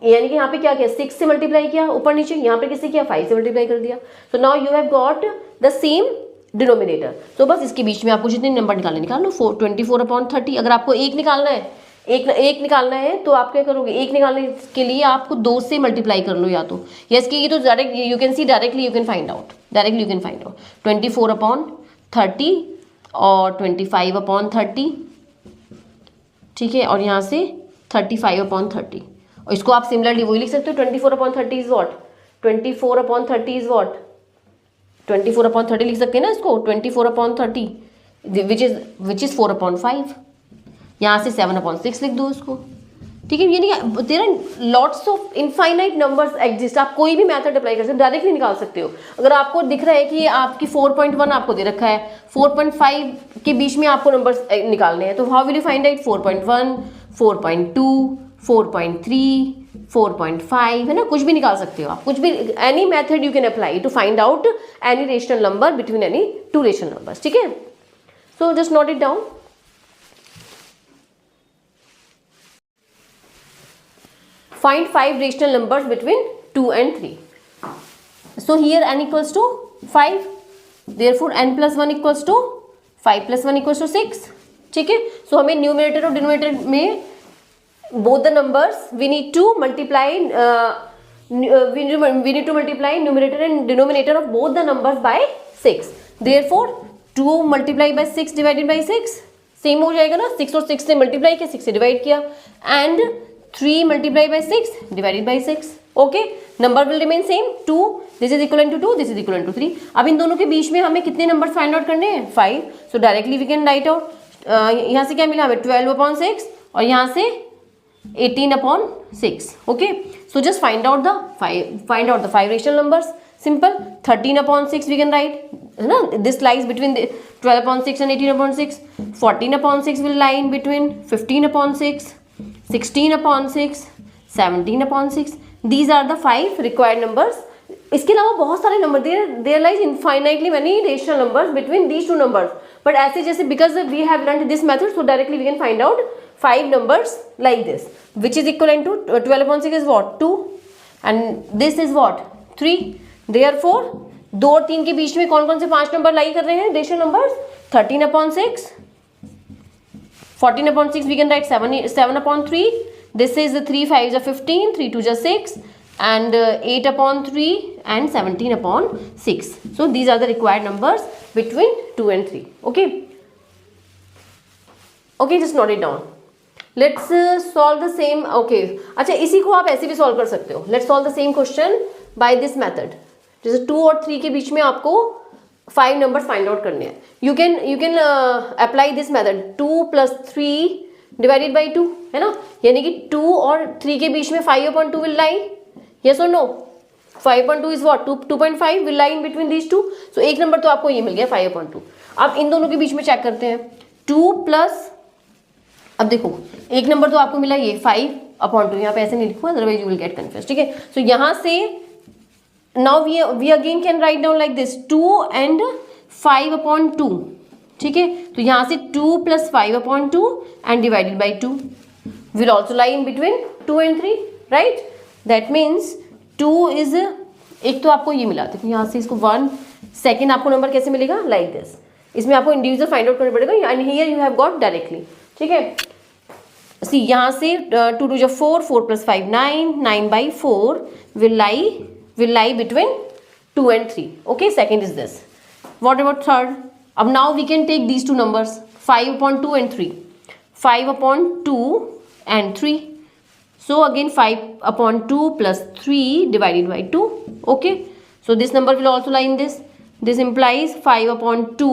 यानी कि यहाँ पे क्या किया? 6 से मल्टीप्लाई किया ऊपर नीचे. यहाँ पे किससे किया? 5 से मल्टीप्लाई कर दिया. So now you have got the same denominator. तो बस इसके बीच में आपको जितने नंबर निकाल लो. 24/30. अगर आपको एक निकालना है तो आप क्या करोगे? एक निकालने के लिए आपको 2 से मल्टीप्लाई कर लो या तो. यस कि ये तो direct you can see directly you can find out 24/30 और 25/30. ठीक है. और यहाँ से 35/30. और इसको आप सिमिलरली वही लिख सकते हो. 24/30 इज वॉट? 24/30 is what? 24/30 लिख सकते हैं ना इसको. 24/30 विच इज 4/5. यहाँ से 7/6 लिख दो इसको. ठीक है. यानी there are lots of infinite numbers exist. आप कोई भी मेथड अप्लाई कर सकते हो, डायरेक्टली निकाल सकते हो. अगर आपको दिख रहा है कि आपकी 4.1 आपको दे रखा है, 4.5 के बीच में आपको नंबर्स निकालने हैं, तो how will you find out? 4.1, 4.2, 4.3, 4.5, है ना. कुछ भी निकाल सकते हो आप. कुछ भी, any method you can apply to find out any rational number between any two rational numbers. ठीक है. So just note it down. Find 5 rational numbers between 2 and 3. So here n equals to 5. Therefore n plus 1 equals to 5 plus 1 equals to 6. ठीक है. So हमें numerator और denominator में both the numbers we need to multiply numerator and denominator of both the numbers by 6. Therefore 2 multiply by 6 divided by 6 same हो जाएगा ना. 6 और 6 से मल्टीप्लाई किया, 6 से डिवाइड किया. And 3 multiplied by 6 divided by 6. Okay, number will remain same. 2 this is equal to 2, this is equal to 3। अब इन दोनों के बीच में हमें कितने नंबर फाइंड आउट करने हैं? 5। So directly we can write out, यहाँ से क्या मिला हमें? 12/6 और यहाँ से 18/6। Okay, so just find out the 5 rational numbers. Simple, 13/6 we can write, है ना, this lies between 12/6 and 18/6। 14/6 will lie in between 15/6, 16/6, 17/6। These are the 5 required numbers। इसके अलावा बहुत सारे number, there lies infinitely many rational numbers between these two numbers, but ऐसे जैसे because we have learned this method, so directly we can find out 5 numbers like this, which is equivalent to 12/6 is what? 2, and this is what? 3। Therefore 2 और 3 के बीच में कौन कौन से 5 number लाई कर रहे हैं rational numbers? 13/6, 14/6 we can write 7/3, this is 3 5s are 15, 3 2s are 6, and 8/3 and 17/6। so these are the required numbers between 2 and 3। okay, just note it down। let's solve the same। okay, अच्छा, इसी को आप ऐसे भी solve कर सकते हो। let's solve the same question by this method। जैसे 2 और 3 के बीच में आपको 5 नंबर फाइंड आउट करने हैं। You can apply this method, 2 + 3 divided by 2, है ना, यानी कि 2 और 3 के बीच में 5/2 विल लाई, यस और no? 5/2 is what? 2.5 will lie in between these two. So एक नंबर तो आपको ये मिल गया 5/2। अब इन दोनों के बीच में चेक करते हैं, 2 प्लस, अब देखो एक नंबर तो आपको मिला ये 5/2, यहाँ पे ऐसे नहीं लिखूँ otherwise you will get confuse. ठीक है, सो यहाँ से now we again can write down like this, 2 and 5/2। ठीक है, तो यहाँ से 2 + 5/2 and divided by 2 will also lie in between 2 and 3, right? that means 2 is, एक तो आपको ये मिला, देखो यहाँ से इसको 1, सेकेंड आपको नंबर कैसे मिलेगा? like this। इसमें आपको इंडिविजुअल फाइंड आउट करना पड़ेगा, and here you have got directly। ठीक है, सी यहाँ से 2 2 4, 4 + 5 9, 9/4 will lie between 2 and 3। okay, second is this। what about third? अब now we can take these two numbers, 5/2 and 3, 5/2 and 3। so again 5/2 plus 3 divided by 2। okay, so this number will also lie in this। this implies 5/2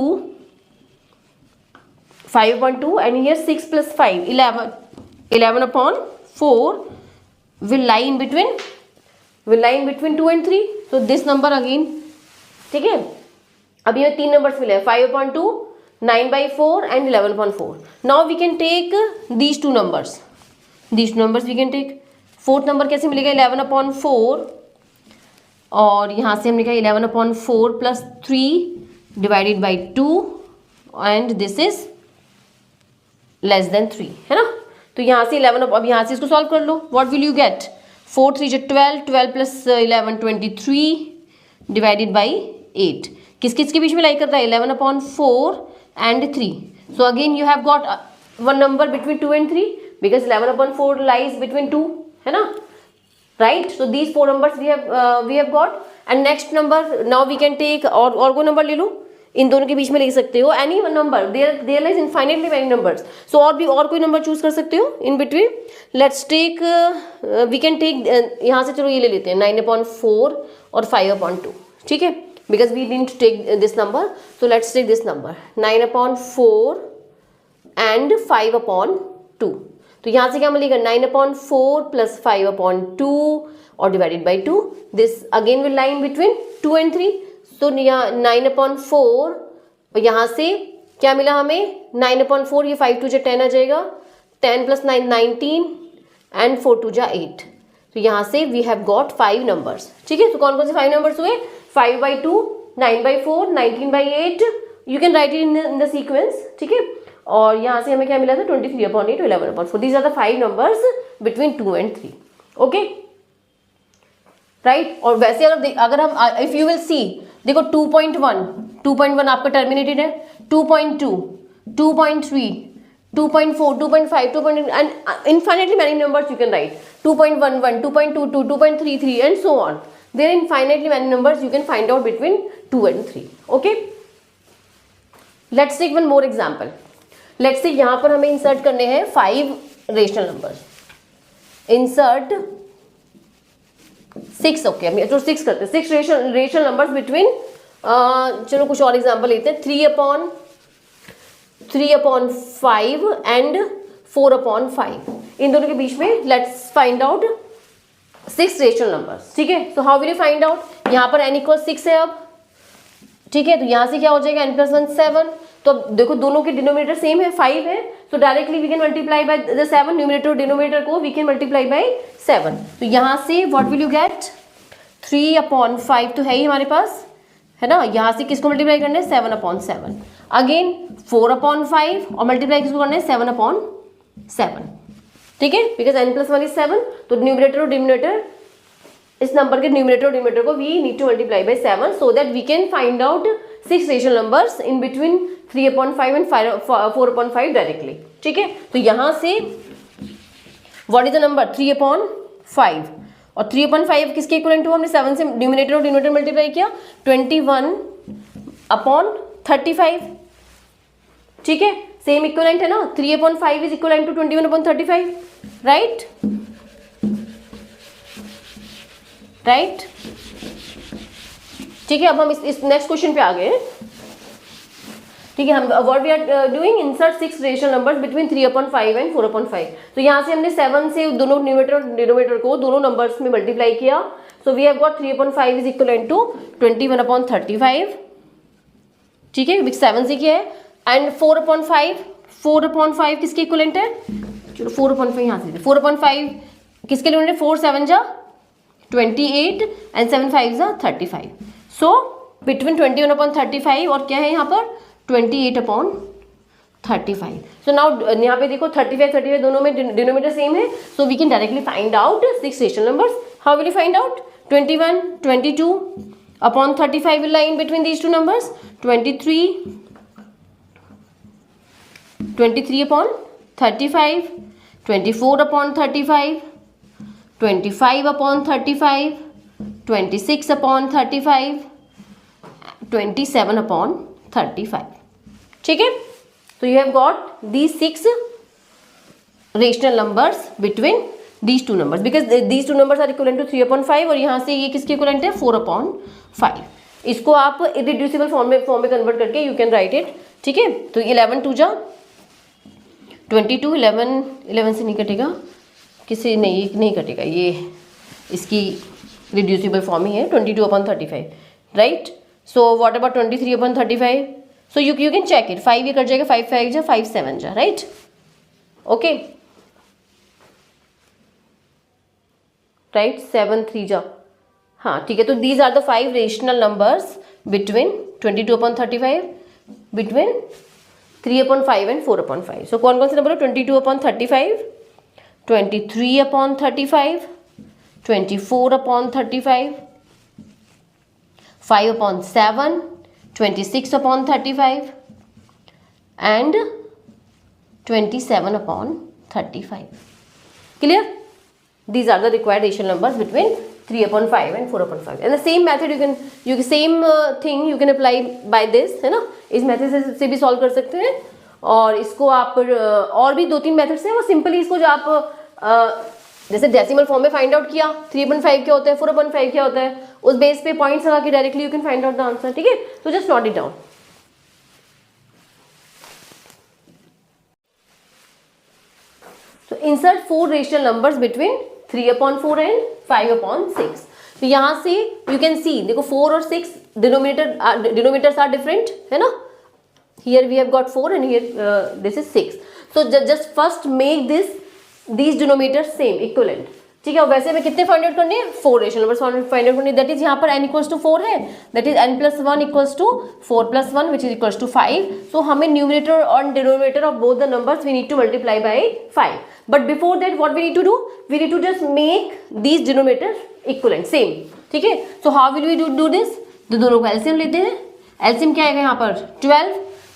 and here 6 + 5 11/4 will lie in between 2 and 3। so this number again। ठीक है, अब ये 3 numbers मिले हैं, 5/2, 9/4 and 11/4। now we can take these two numbers we can take। Fourth number कैसे मिलेगा? 11/4 और यहाँ से हमने कहा 11/4 + 3 divided by 2 and this is less than 3, है ना। तो यहाँ से 11, अब यहाँ से इसको सॉल्व कर लो। What will you get? 4 3 12, 12 + 11 23 divided by 8। किस किस के बीच में लाई कर रहा है? 11/4 and 3। So again you have got one number between 2 and 3 because 11/4 lies between 2, है ना, right. So these 4 numbers we have got and next number now we can take और कोई नंबर ले लो, इन दोनों के बीच में ले सकते हो any number, there lies infinitely many numbers. So और कोई नंबर चूज कर सकते हो in between. Let's take we can take यहाँ से, चलो ये ले लेते हैं 9/4 और 5/2, ठीक है, because we didn't take this number. So let's take this number 9/4 and 5/2। तो यहाँ से क्या मिलेगा? 9/4 + 5/2 और divided by 2। This again will line between 2 and 3। तो यहाँ 9/4 और यहाँ से क्या मिला हमें? 9/4, ये 5 2 जा 10 आ जाएगा, 10 + 9 19 एंड 4 2 जा 8। तो यहाँ से वी हैव गॉट 5 नंबर्स, ठीक है। तो कौन कौन से 5 नंबर्स हुए? 5/2, 9/4, 19/8। You can write it in the sequence, ठीक है। और यहाँ से हमें क्या मिला था? 23/8, 11/4। These are the 5 numbers between 2 and 3, okay, right. और वैसे अगर हम इफ यू विल सी, देखो 2.1 आपका टर्मिनेटेड है, 2.2, 2.3, 2.4, 2.5, 2. and infinitely many numbers you can write, 2.11, 2.22, 2.33 and so on. There are infinitely many numbers you can find out between 2 and 3, okay. Let's take one more example. Let's say यहाँ पर हमें insert करने हैं 5 rational numbers. Insert 6, okay तो 6 करते हैं। 6 rational numbers between, चलो कुछ और एग्जांपल लेते हैं। 3/5 एंड 4/5, इन दोनों के बीच में let's find out 6 rational numbers. ठीक है, so how will you find out? यहाँ पर n = 6 है अब, ठीक है, तो यहाँ से क्या हो जाएगा n + 1 7। तो अब देखो दोनों के डिनोमिनेटर सेम है, 5 है, तो directly we can multiply by the 7, numerator और डिनोमिनेटर को वी कैन मल्टीप्लाई बाय 7। तो यहाँ से व्हाट विल यू गेट? 3/5 तो है ही हमारे पास, है ना, यहाँ से किसको मल्टीप्लाई करना है? 7/7। अगेन 4/5 और मल्टीप्लाई किसको करना है? 7/7। ठीक है, बिकॉज n + 1 = 7, तो न्यूमरेटर और डिनोमिनेटर, इस नंबर के न्यूमरेटर और डिनोमिनेटर को we need to multiply by 7 so that we can find out 6 rational numbers in between 3/5 and 4/5 directly. ठीक है, तो यहाँ से व्हाट इज द नंबर? 3/5, और 3/5 किसके इक्वलेंट हुआ? हमने 7 से न्यूमरेटर और डिनोमिनेटर मल्टीप्लाई किया, 21/35। ठीक है, सेम इक्वलेंट है ना, 3/5 is equivalent to 21/35, right? Right, ठीक है। अब हम इस नेक्स्ट क्वेश्चन पे आ गए। ठीक है, हम what we are doing, insert 6 rational numbers between 3/5 and 4/5। तो यहाँ से हमने 7 से दोनों न्यूमरेटर और डिनोमिनेटर को दोनों नंबर्स में मल्टीप्लाई किया, so we have got 3/5 is equivalent to 21/35। ठीक है, 7 से किया है, एंड 4/5 किसके इक्वलेंट है? चलो 4/5 यहाँ से, 4/5 किसके लिए? 4 7 जा 28 एंड 7 5 जा 35। सो बिटवीन 21/35 और क्या है यहाँ पर? 28/35। सो नाउ यहाँ पे देखो 35 दोनों में डिनोमिनेटर सेम है, so we can directly find out 6 rational numbers. How will you find out? 21 22/35 will lie in between these two numbers, 23/35, 24/35, 25/35, 26/35, 27/35। ठीक है, तो you have got these 6 rational numbers between these two numbers, because these two numbers are equivalent to 3/5 और यहाँ से ये किसके equivalent है? 4/5। इसको आप इररिड्यूसिबल फॉर्म में कन्वर्ट करके यू कैन राइट इट। ठीक है, तो 11 2 जा 22, 11 से नहीं कटेगा, किसी नहीं कटेगा, ये इसकी रिड्यूसिबल फॉर्म ही है, 22/35, right? So what about 23/35? So you can check it, 5 ये कट जाएगा, 5 5 जा 5 7 जा, राइट? ओके, राइट, 7 3 जा, हाँ ठीक है। तो these are the 5 rational numbers between 22/35, between 3/5 and 4/5। सो कौन कौन से नंबर है? 22/35, 23/35, 24/35, 5/7, 26/35 and 27/35। Clear? These are the required rational numbers between 3/5 and 4/5. And the same method same thing you can apply by this, है ना? इस मेथड से भी सॉल्व कर सकते हैं, और इसको आप और भी 2-3 मेथड्स हैं, वो सिंपली इसको जो आप जैसे डेसिमल फॉर्म में फाइंड आउट किया 3/5 क्या होता है, 4/5 क्या होता है, उस बेस पे पॉइंट्स लगा के directly you can find out the answer. ठीक है, तो जस्ट नोट इट डाउन। तो insert 4 rational numbers between 3/4 and 5/6। तो यहाँ से यू कैन सी, देखो 4 और 6 डिनोमिनेटर्स आर डिफरेंट, है ना? Here we have got 4 and here this is 6। So just first make these denominators same equivalent. ठीक है, और वैसे में कितने फाइंड आउट करने हैं? 4 रेशनल नंबर्स फाइंड आउट करने, दैट इज यहाँ पर n = 4 है, that is n + 1 = 4 + 1 which is equals to 5। सो हमें न्यूमरेटर और denominator of both the numbers we need to multiply by 5, but before that what we need to do? We need to just make these denominator equivalent same. ठीक है, so how will we do this? तो दोनों का LCM लेते हैं। LCM क्या आएगा यहाँ पर? 12,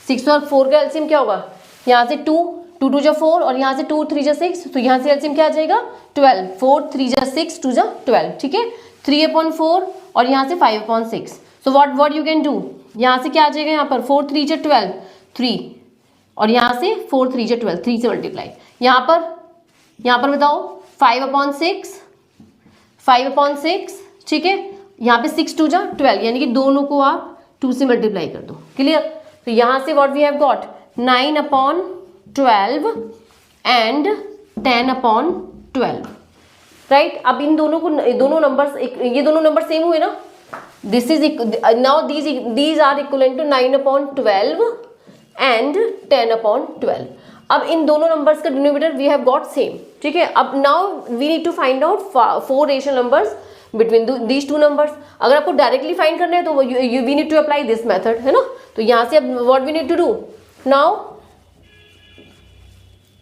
6 और 4 का एलसीएम क्या होगा? यहाँ से 2 2 जा 4 और यहाँ से 2 3 जा 6, तो यहाँ से एलसीएम क्या आ जाएगा? 12, 4 3 जा 6 2 जा 12। ठीक है, 3/4 और यहाँ से 5/6। So what you can do? यहाँ से क्या आ जाएगा? यहाँ पर 4 3 जा 12 3, और यहाँ से 4 3 जा 12 3 से मल्टीप्लाई। यहाँ पर बताओ 5/6, 5/6, ठीक है, यहाँ पे 6 2 जा 12, यानी कि दोनों को आप 2 से मल्टीप्लाई कर दो, क्लियर। तो यहाँ से what we have got 9/12 and 10/12, right. अब इन दोनों को, दोनों नंबर्स, ये दोनों नंबर सेम हुए ना, this is now these are equivalent to 9/12 and 10/12। अब इन दोनों नंबर्स का denominator we have got same, ठीक है। अब now we need to find out 4 rational numbers between these 2 numbers. अगर आपको डायरेक्टली फाइंड करना है तो we need to apply this method, है ना। तो यहाँ से अब what we need to do,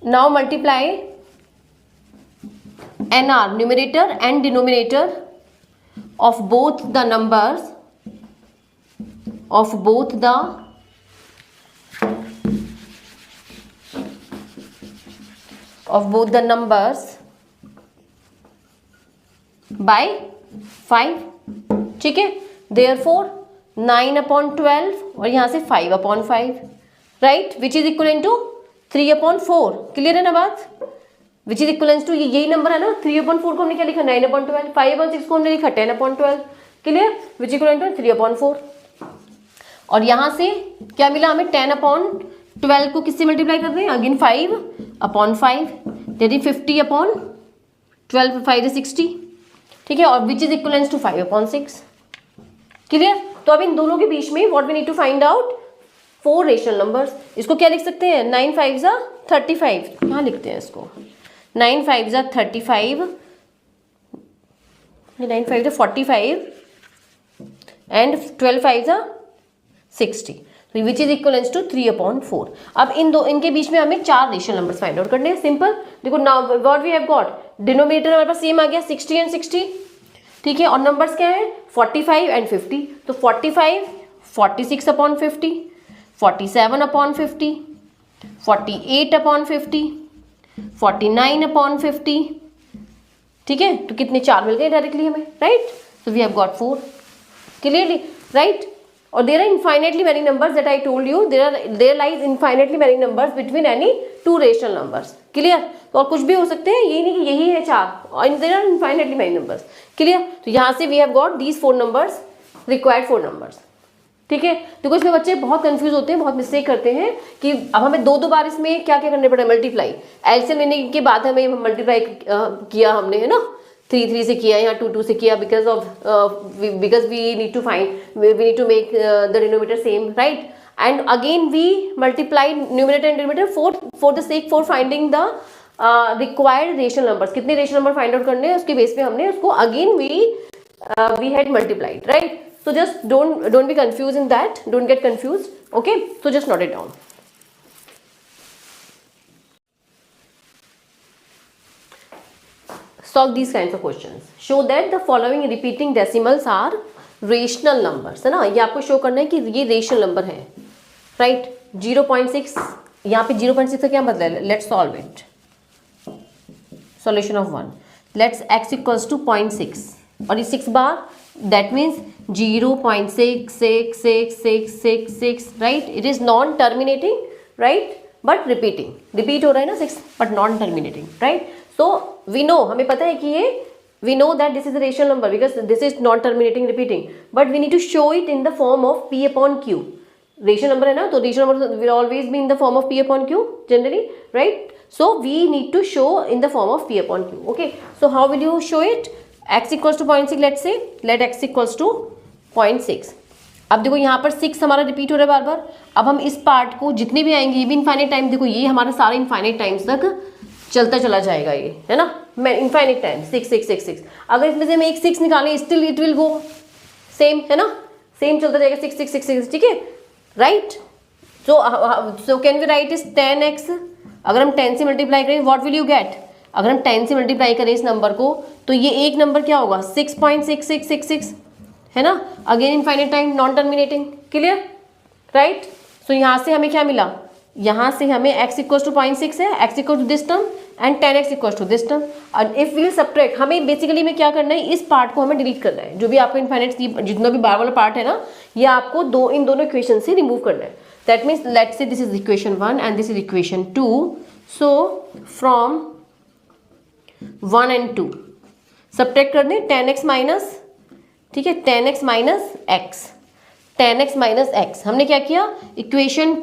now multiply NR, numerator and denominator of both the numbers by 5, ठीक है। therefore 9/12 और यहाँ से 5/5, right, which is equal to 3/4, clear है ना बात। विच इज इक्वलेंस टू, यही नंबर है ना, 3/4 को हमने क्या लिखा 9/12, 5/6 को हमने लिखा 10/12, क्लियर, विच इक्वल टू 3/4। और यहाँ से क्या मिला हमें, 10/12 को किससे मल्टीप्लाई कर रहे हैं, अगेन 5/5, दैट इज 50/12, 5 is 60, ठीक है, और which is equivalence to 5/6, clear. तो अब इन दोनों के बीच में what we need to find out 4 rational numbers. इसको क्या लिख सकते हैं, 9 5 35, कहाँ लिखते हैं इसको, 9 5 35, 9 5 45 and 12 5 60, which is equivalence to 3/4। अब इनके बीच में हमें 4 रेशनल नंबर्स फाइंड आउट करने हैं, सिंपल। देखो now what we have got, denominator हमारे पास सेम आ गया 60 एंड 60, ठीक है, और नंबर्स क्या है 45 एंड 50। तो 45 46/50, 47/50, 48/50, 49/50, ठीक है। तो कितने 4 मिल गए डायरेक्टली हमें, right. So we have got 4, clearly, right. और there are infinitely many numbers that I told you, there lies infinitely many numbers between any 2 rational numbers, clear. तो और कुछ भी हो सकते हैं, यही नहीं कि यही है 4, और there are infinitely many numbers, clear. तो यहाँ से we have got these 4 numbers, required 4 numbers, ठीक है। देखो इसमें बच्चे बहुत कंफ्यूज होते हैं, बहुत मिस्टेक करते हैं कि अब हमें 2 बार इसमें क्या क्या करने पड़े, मल्टीप्लाई, एलसीएम लेने के बाद हमें मल्टीप्लाई किया हमने, है ना, 3 3 से किया या 2 2 से किया, because we need to make the denominator same, right. And again we multiply numerator and denominator for the sake for finding the required rational numbers. कितने रेशनल नंबर फाइंड आउट करने हैं उसके बेस पे हमने उसको again we had multiplied, right. So just don't be confused in that, don't get confused, okay, so just note it down. Solve these kinds of questions. Show that the following repeating decimals are rational numbers, है ना। ये आपको show करना है कि ये rational number है, right. 0.6, यहाँ पे 0.6 का क्या मतलब है, let's solve it. Solution of 1, let's x equals to 0.6 और ये 6 बार, that means 0.6666666, right? It is non-terminating, right? But repeating, repeat हो रहा है ना 6, but non-terminating, right? So we know, हमें पता है कि ये, we know that this is a rational number because this is non-terminating repeating, but we need to show it in the form of P/Q. Rational number है ना, तो rational number will always be in the form of P/Q generally, right? So we need to show in the form of P/Q, okay? So how will you show it? x equals to 0.6, let say let x equals to 0.6। अब देखो यहाँ पर 6 हमारा repeat हो रहा है बार बार। अब हम इस पार्ट को जितने भी आएंगे, ये भी इनफाइनाइट टाइम, देखो ये हमारा सारा इनफाइनाइट टाइम्स तक चलता चला जाएगा, ये है ना, मैं इनफाइनाइट टाइम 6 6 6 6। अगर इसमें से हम एक 6 निकालें, still it will go same, है ना, सेम चलता जाएगा 6 6 6 6, ठीक है, right. So can we write is 10x। अगर हम 10 से मल्टीप्लाई करें, व्हाट विल यू गेट, अगर हम 10 से मल्टीप्लाई करें इस नंबर को, तो ये एक नंबर क्या होगा 6.6666, है ना, again infinite time, non terminating, clear, right. सो यहाँ से हमें क्या मिला, यहाँ से हमें x इक्वल्स टू 0.6 है, x equal to this term and 10x equals to this term. और इफ वी सब्ट्रैक्ट, हमें बेसिकली में क्या करना है, इस पार्ट को हमें डिलीट करना है, जो भी आपको इनफाइनाइट जितना भी बार वाला पार्ट है ना, ये आपको इन दोनों इक्वेशन से रिमूव करना है। That means let's say this is equation 1 and this is equation 2। So from 1 and 2 subtract कर दें 10x माइनस, ठीक है, 10x minus x, 10x minus x. हमने क्या किया, इक्वेशन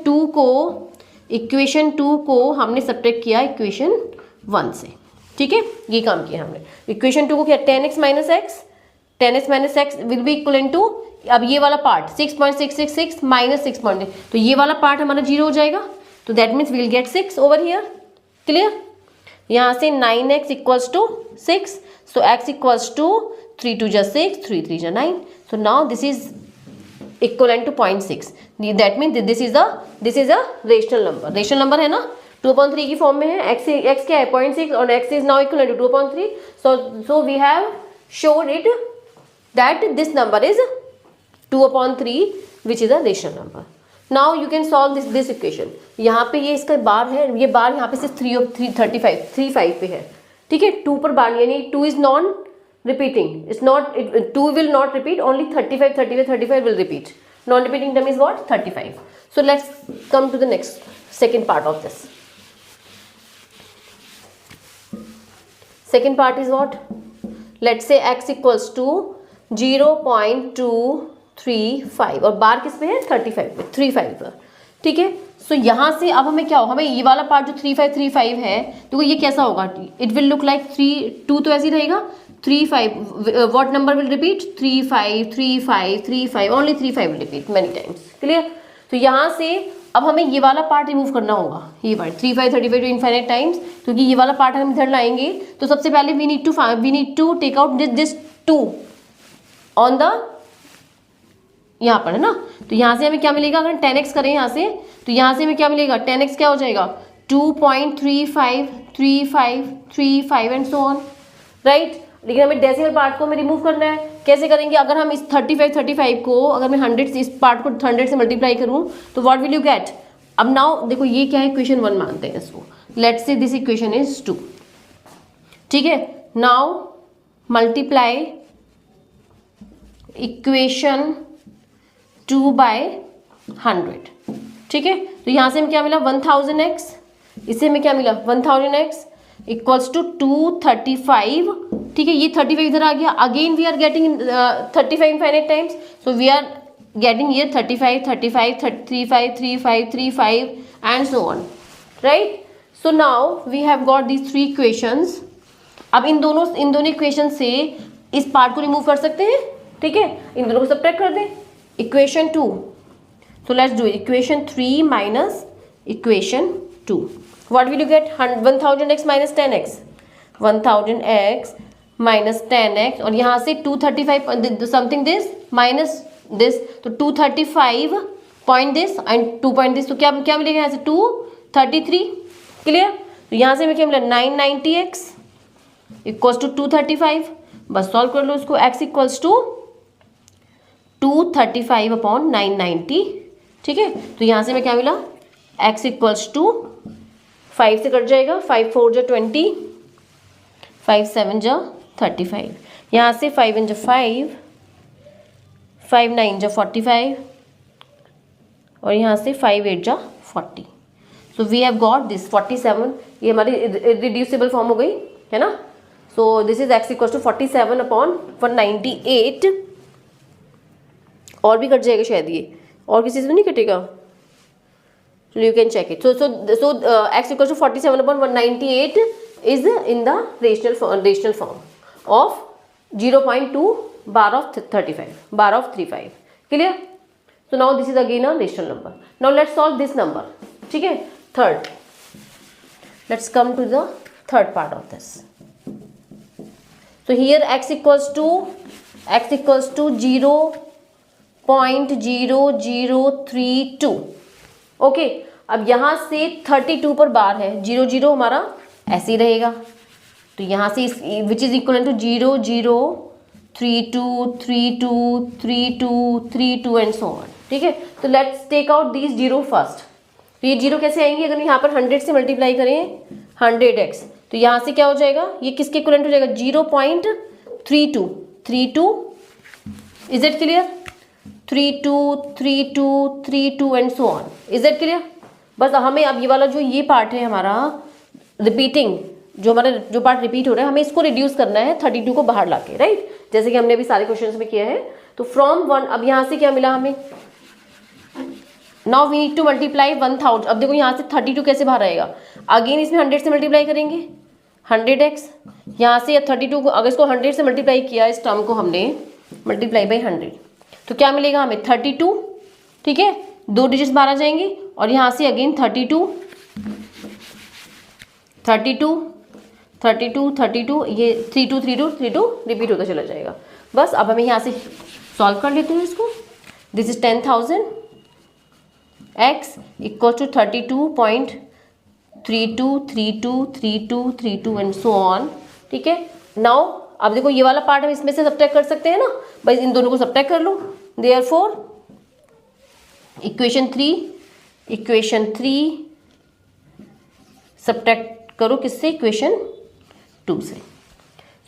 टू को हमने सब्ट्रैक्ट किया इक्वेशन 1 से, ठीक है, ये काम किया हमने। इक्वेशन 2 को क्या, 10x minus x, 10x minus x will be equal to, अब ये वाला पार्ट 6.666 माइनस 6 तो ये वाला पार्ट हमारा 0 हो जाएगा, तो that means will get 6 over here. Clear, यहाँ से 9x equals to 6, so x equals to 3 2 जा 6, 3 3 जा 9, so now this is equivalent to 0.6, that mean this is a rational number. Rational number है ना, 2/3 की फॉर्म में है, x क्या है 0.6 और x is now equal to 2/3, so we have showed it that this number is 2/3 which is a rational number. Now you can solve this equation. यहाँ पे ये इसका बार है, ये बार यहाँ पे सिर्फ 3 पे है, ठीक है, 2 पर बार, यानी 2 is non repeating, it's not, 2 will not repeat, only 35 will repeat. Non-repeating term is what, 35. So let's come to the next second part of this. Second part is what, let's say x equals to 0.235 और बार किस पे है, 35 पर, ठीक है। सो यहाँ से अब हमें क्या हो, हमें ये वाला पार्ट जो 3535 है, तो ये कैसा होगा, इट विल लुक लाइक 2 तो ऐसे ही रहेगा, 35 what number will repeat, 35 only 35 will repeat many times. Clear, तो यहाँ से अब हमें ये वाला पार्ट रिमूव करना होगा, ये पार्ट 35 टू इनफाइनाइट टाइम्स, क्योंकि ये वाला पार्ट हम इधर लाएंगे, तो सबसे पहले we need to take out this 2 on the, यहाँ पर है ना, तो यहाँ से हमें क्या मिलेगा, अगर 10x करें यहाँ से, तो यहाँ से हमें क्या मिलेगा, 10x क्या हो जाएगा, 2.35 एंड सो ऑन, राइट। लेकिन हमें डेसिमल पार्ट को हमें रिमूव करना है, कैसे करेंगे, अगर हम इस 35 को, अगर मैं 100 से इस पार्ट को 100 से मल्टीप्लाई करूँ तो व्हाट विल यू गेट। अब नाउ देखो ये क्या है, इक्वेशन 1 मानते हैं इसको, let's say this equation is 2, ठीक है। नाउ मल्टीप्लाई इक्वेशन 2 बाय 100, ठीक है, तो यहाँ से हमें क्या मिला 1000x, इससे हमें क्या मिला 1000x इक्वल्स टू 235, ठीक है, ये 35 इधर आ गया, again we are getting 35 infinite times, so we are getting ये 35 35 and so on, right. So now we have got these 3 equations. अब इन दोनों इक्वेशन से इस पार्ट को रिमूव कर सकते हैं, ठीक है, इन दोनों को सब्ट्रैक्ट कर दें, equation 2, so let's do it, equation 3 minus equation 2, what will you get, 1000x minus 10x, 1000x minus 10x, और यहाँ से 235 समथिंग दिस माइनस दिस, तो 235 point this and 2 point this, तो क्या मिलेगा यहाँ से 233। क्लियर, तो यहाँ से हमें क्या मिला 990x इक्वल्स टू 235, बस सॉल्व कर लो इसको, x इक्वल्स टू 235 अपॉन 990, ठीक है, तो यहाँ से हमें क्या मिला, x इक्वल्स टू 5 से कट जाएगा, 5 4 जा 20, 5 7 जा 35, यहाँ से 5 1 जा 5, 5 9 जा 45, और यहाँ से 5 8 जा 40, so we have got this 47, ये हमारी रिड्यूसिबल फॉर्म हो गई है ना। So this is x equals to 47 upon 198, और भी कट जाएगा शायद, ये और किसी से तो नहीं कटेगा, you can check it. So x equal to 47 upon 198 is in the rational form of 0.2 bar of 35। Clear, so now this is again a rational number. Now let's solve this number, ठीक है, third, let's come to the third part of this. So here x equals to 0.0032, okay. अब यहाँ से 32 पर बार है, 0 0 हमारा ऐसे ही रहेगा, तो यहाँ से विच is equal to 0 0 3 2 3 2 3 2 3 2 and so on, ठीक है। तो let's take out these 0 first, तो ये 0 कैसे आएंगे, अगर यहाँ पर 100 से मल्टीप्लाई करें 100x, तो यहाँ से क्या हो जाएगा, ये किसके इक्वलेंट हो जाएगा 0.32, is it clear, 32 and so on, is it clear. बस हमें अब ये वाला जो ये पार्ट है हमारा रिपीटिंग, जो हमारा जो पार्ट रिपीट हो रहा है हमें इसको रिड्यूस करना है 32 को बाहर लाके, राइट, जैसे कि हमने अभी सारे क्वेश्चंस में किया है। तो फ्रॉम 1, अब यहाँ से क्या मिला हमें, now we need to multiply 1000। अब देखो यहाँ से 32 कैसे बाहर आएगा, अगेन इसमें 100 से मल्टीप्लाई करेंगे, 100x, यहाँ से 32 को अगर इसको 100 से मल्टीप्लाई किया, इस टर्म को हमने मल्टीप्लाई बाई 100, तो क्या मिलेगा हमें 32, ठीक है, 2 डिजिट्स बाहर आ जाएंगे, और यहाँ से अगेन 32, 32, 32, 32, ये 32, 32, 32 रिपीट होता चला जाएगा। बस अब हमें यहाँ से सॉल्व कर लेते हैं इसको। This is 10,000 x equal to 32.32323232 and so on, ठीक है। नाउ अब देखो ये वाला पार्ट हम इसमें से सब्ट्रैक्ट कर सकते हैं ना, भाई इन दोनों को सब्ट्रैक्ट कर लो। देयरफॉर इक्वेशन 3 सब्ट्रैक्ट करो किससे, इक्वेशन 2 से।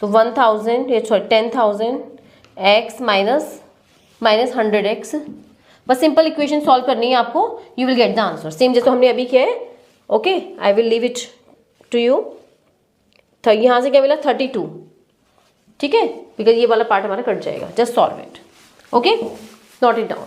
सो 10,000 x माइनस 100x, बस सिंपल इक्वेशन सॉल्व करनी है आपको, you will get the answer, same जैसे हमने अभी किया है। Okay, I will leave it to you. तो यहाँ से क्या मिला 32, ठीक है, बिकॉज ये वाला पार्ट हमारा कट जाएगा, just solve it. Okay, note it down.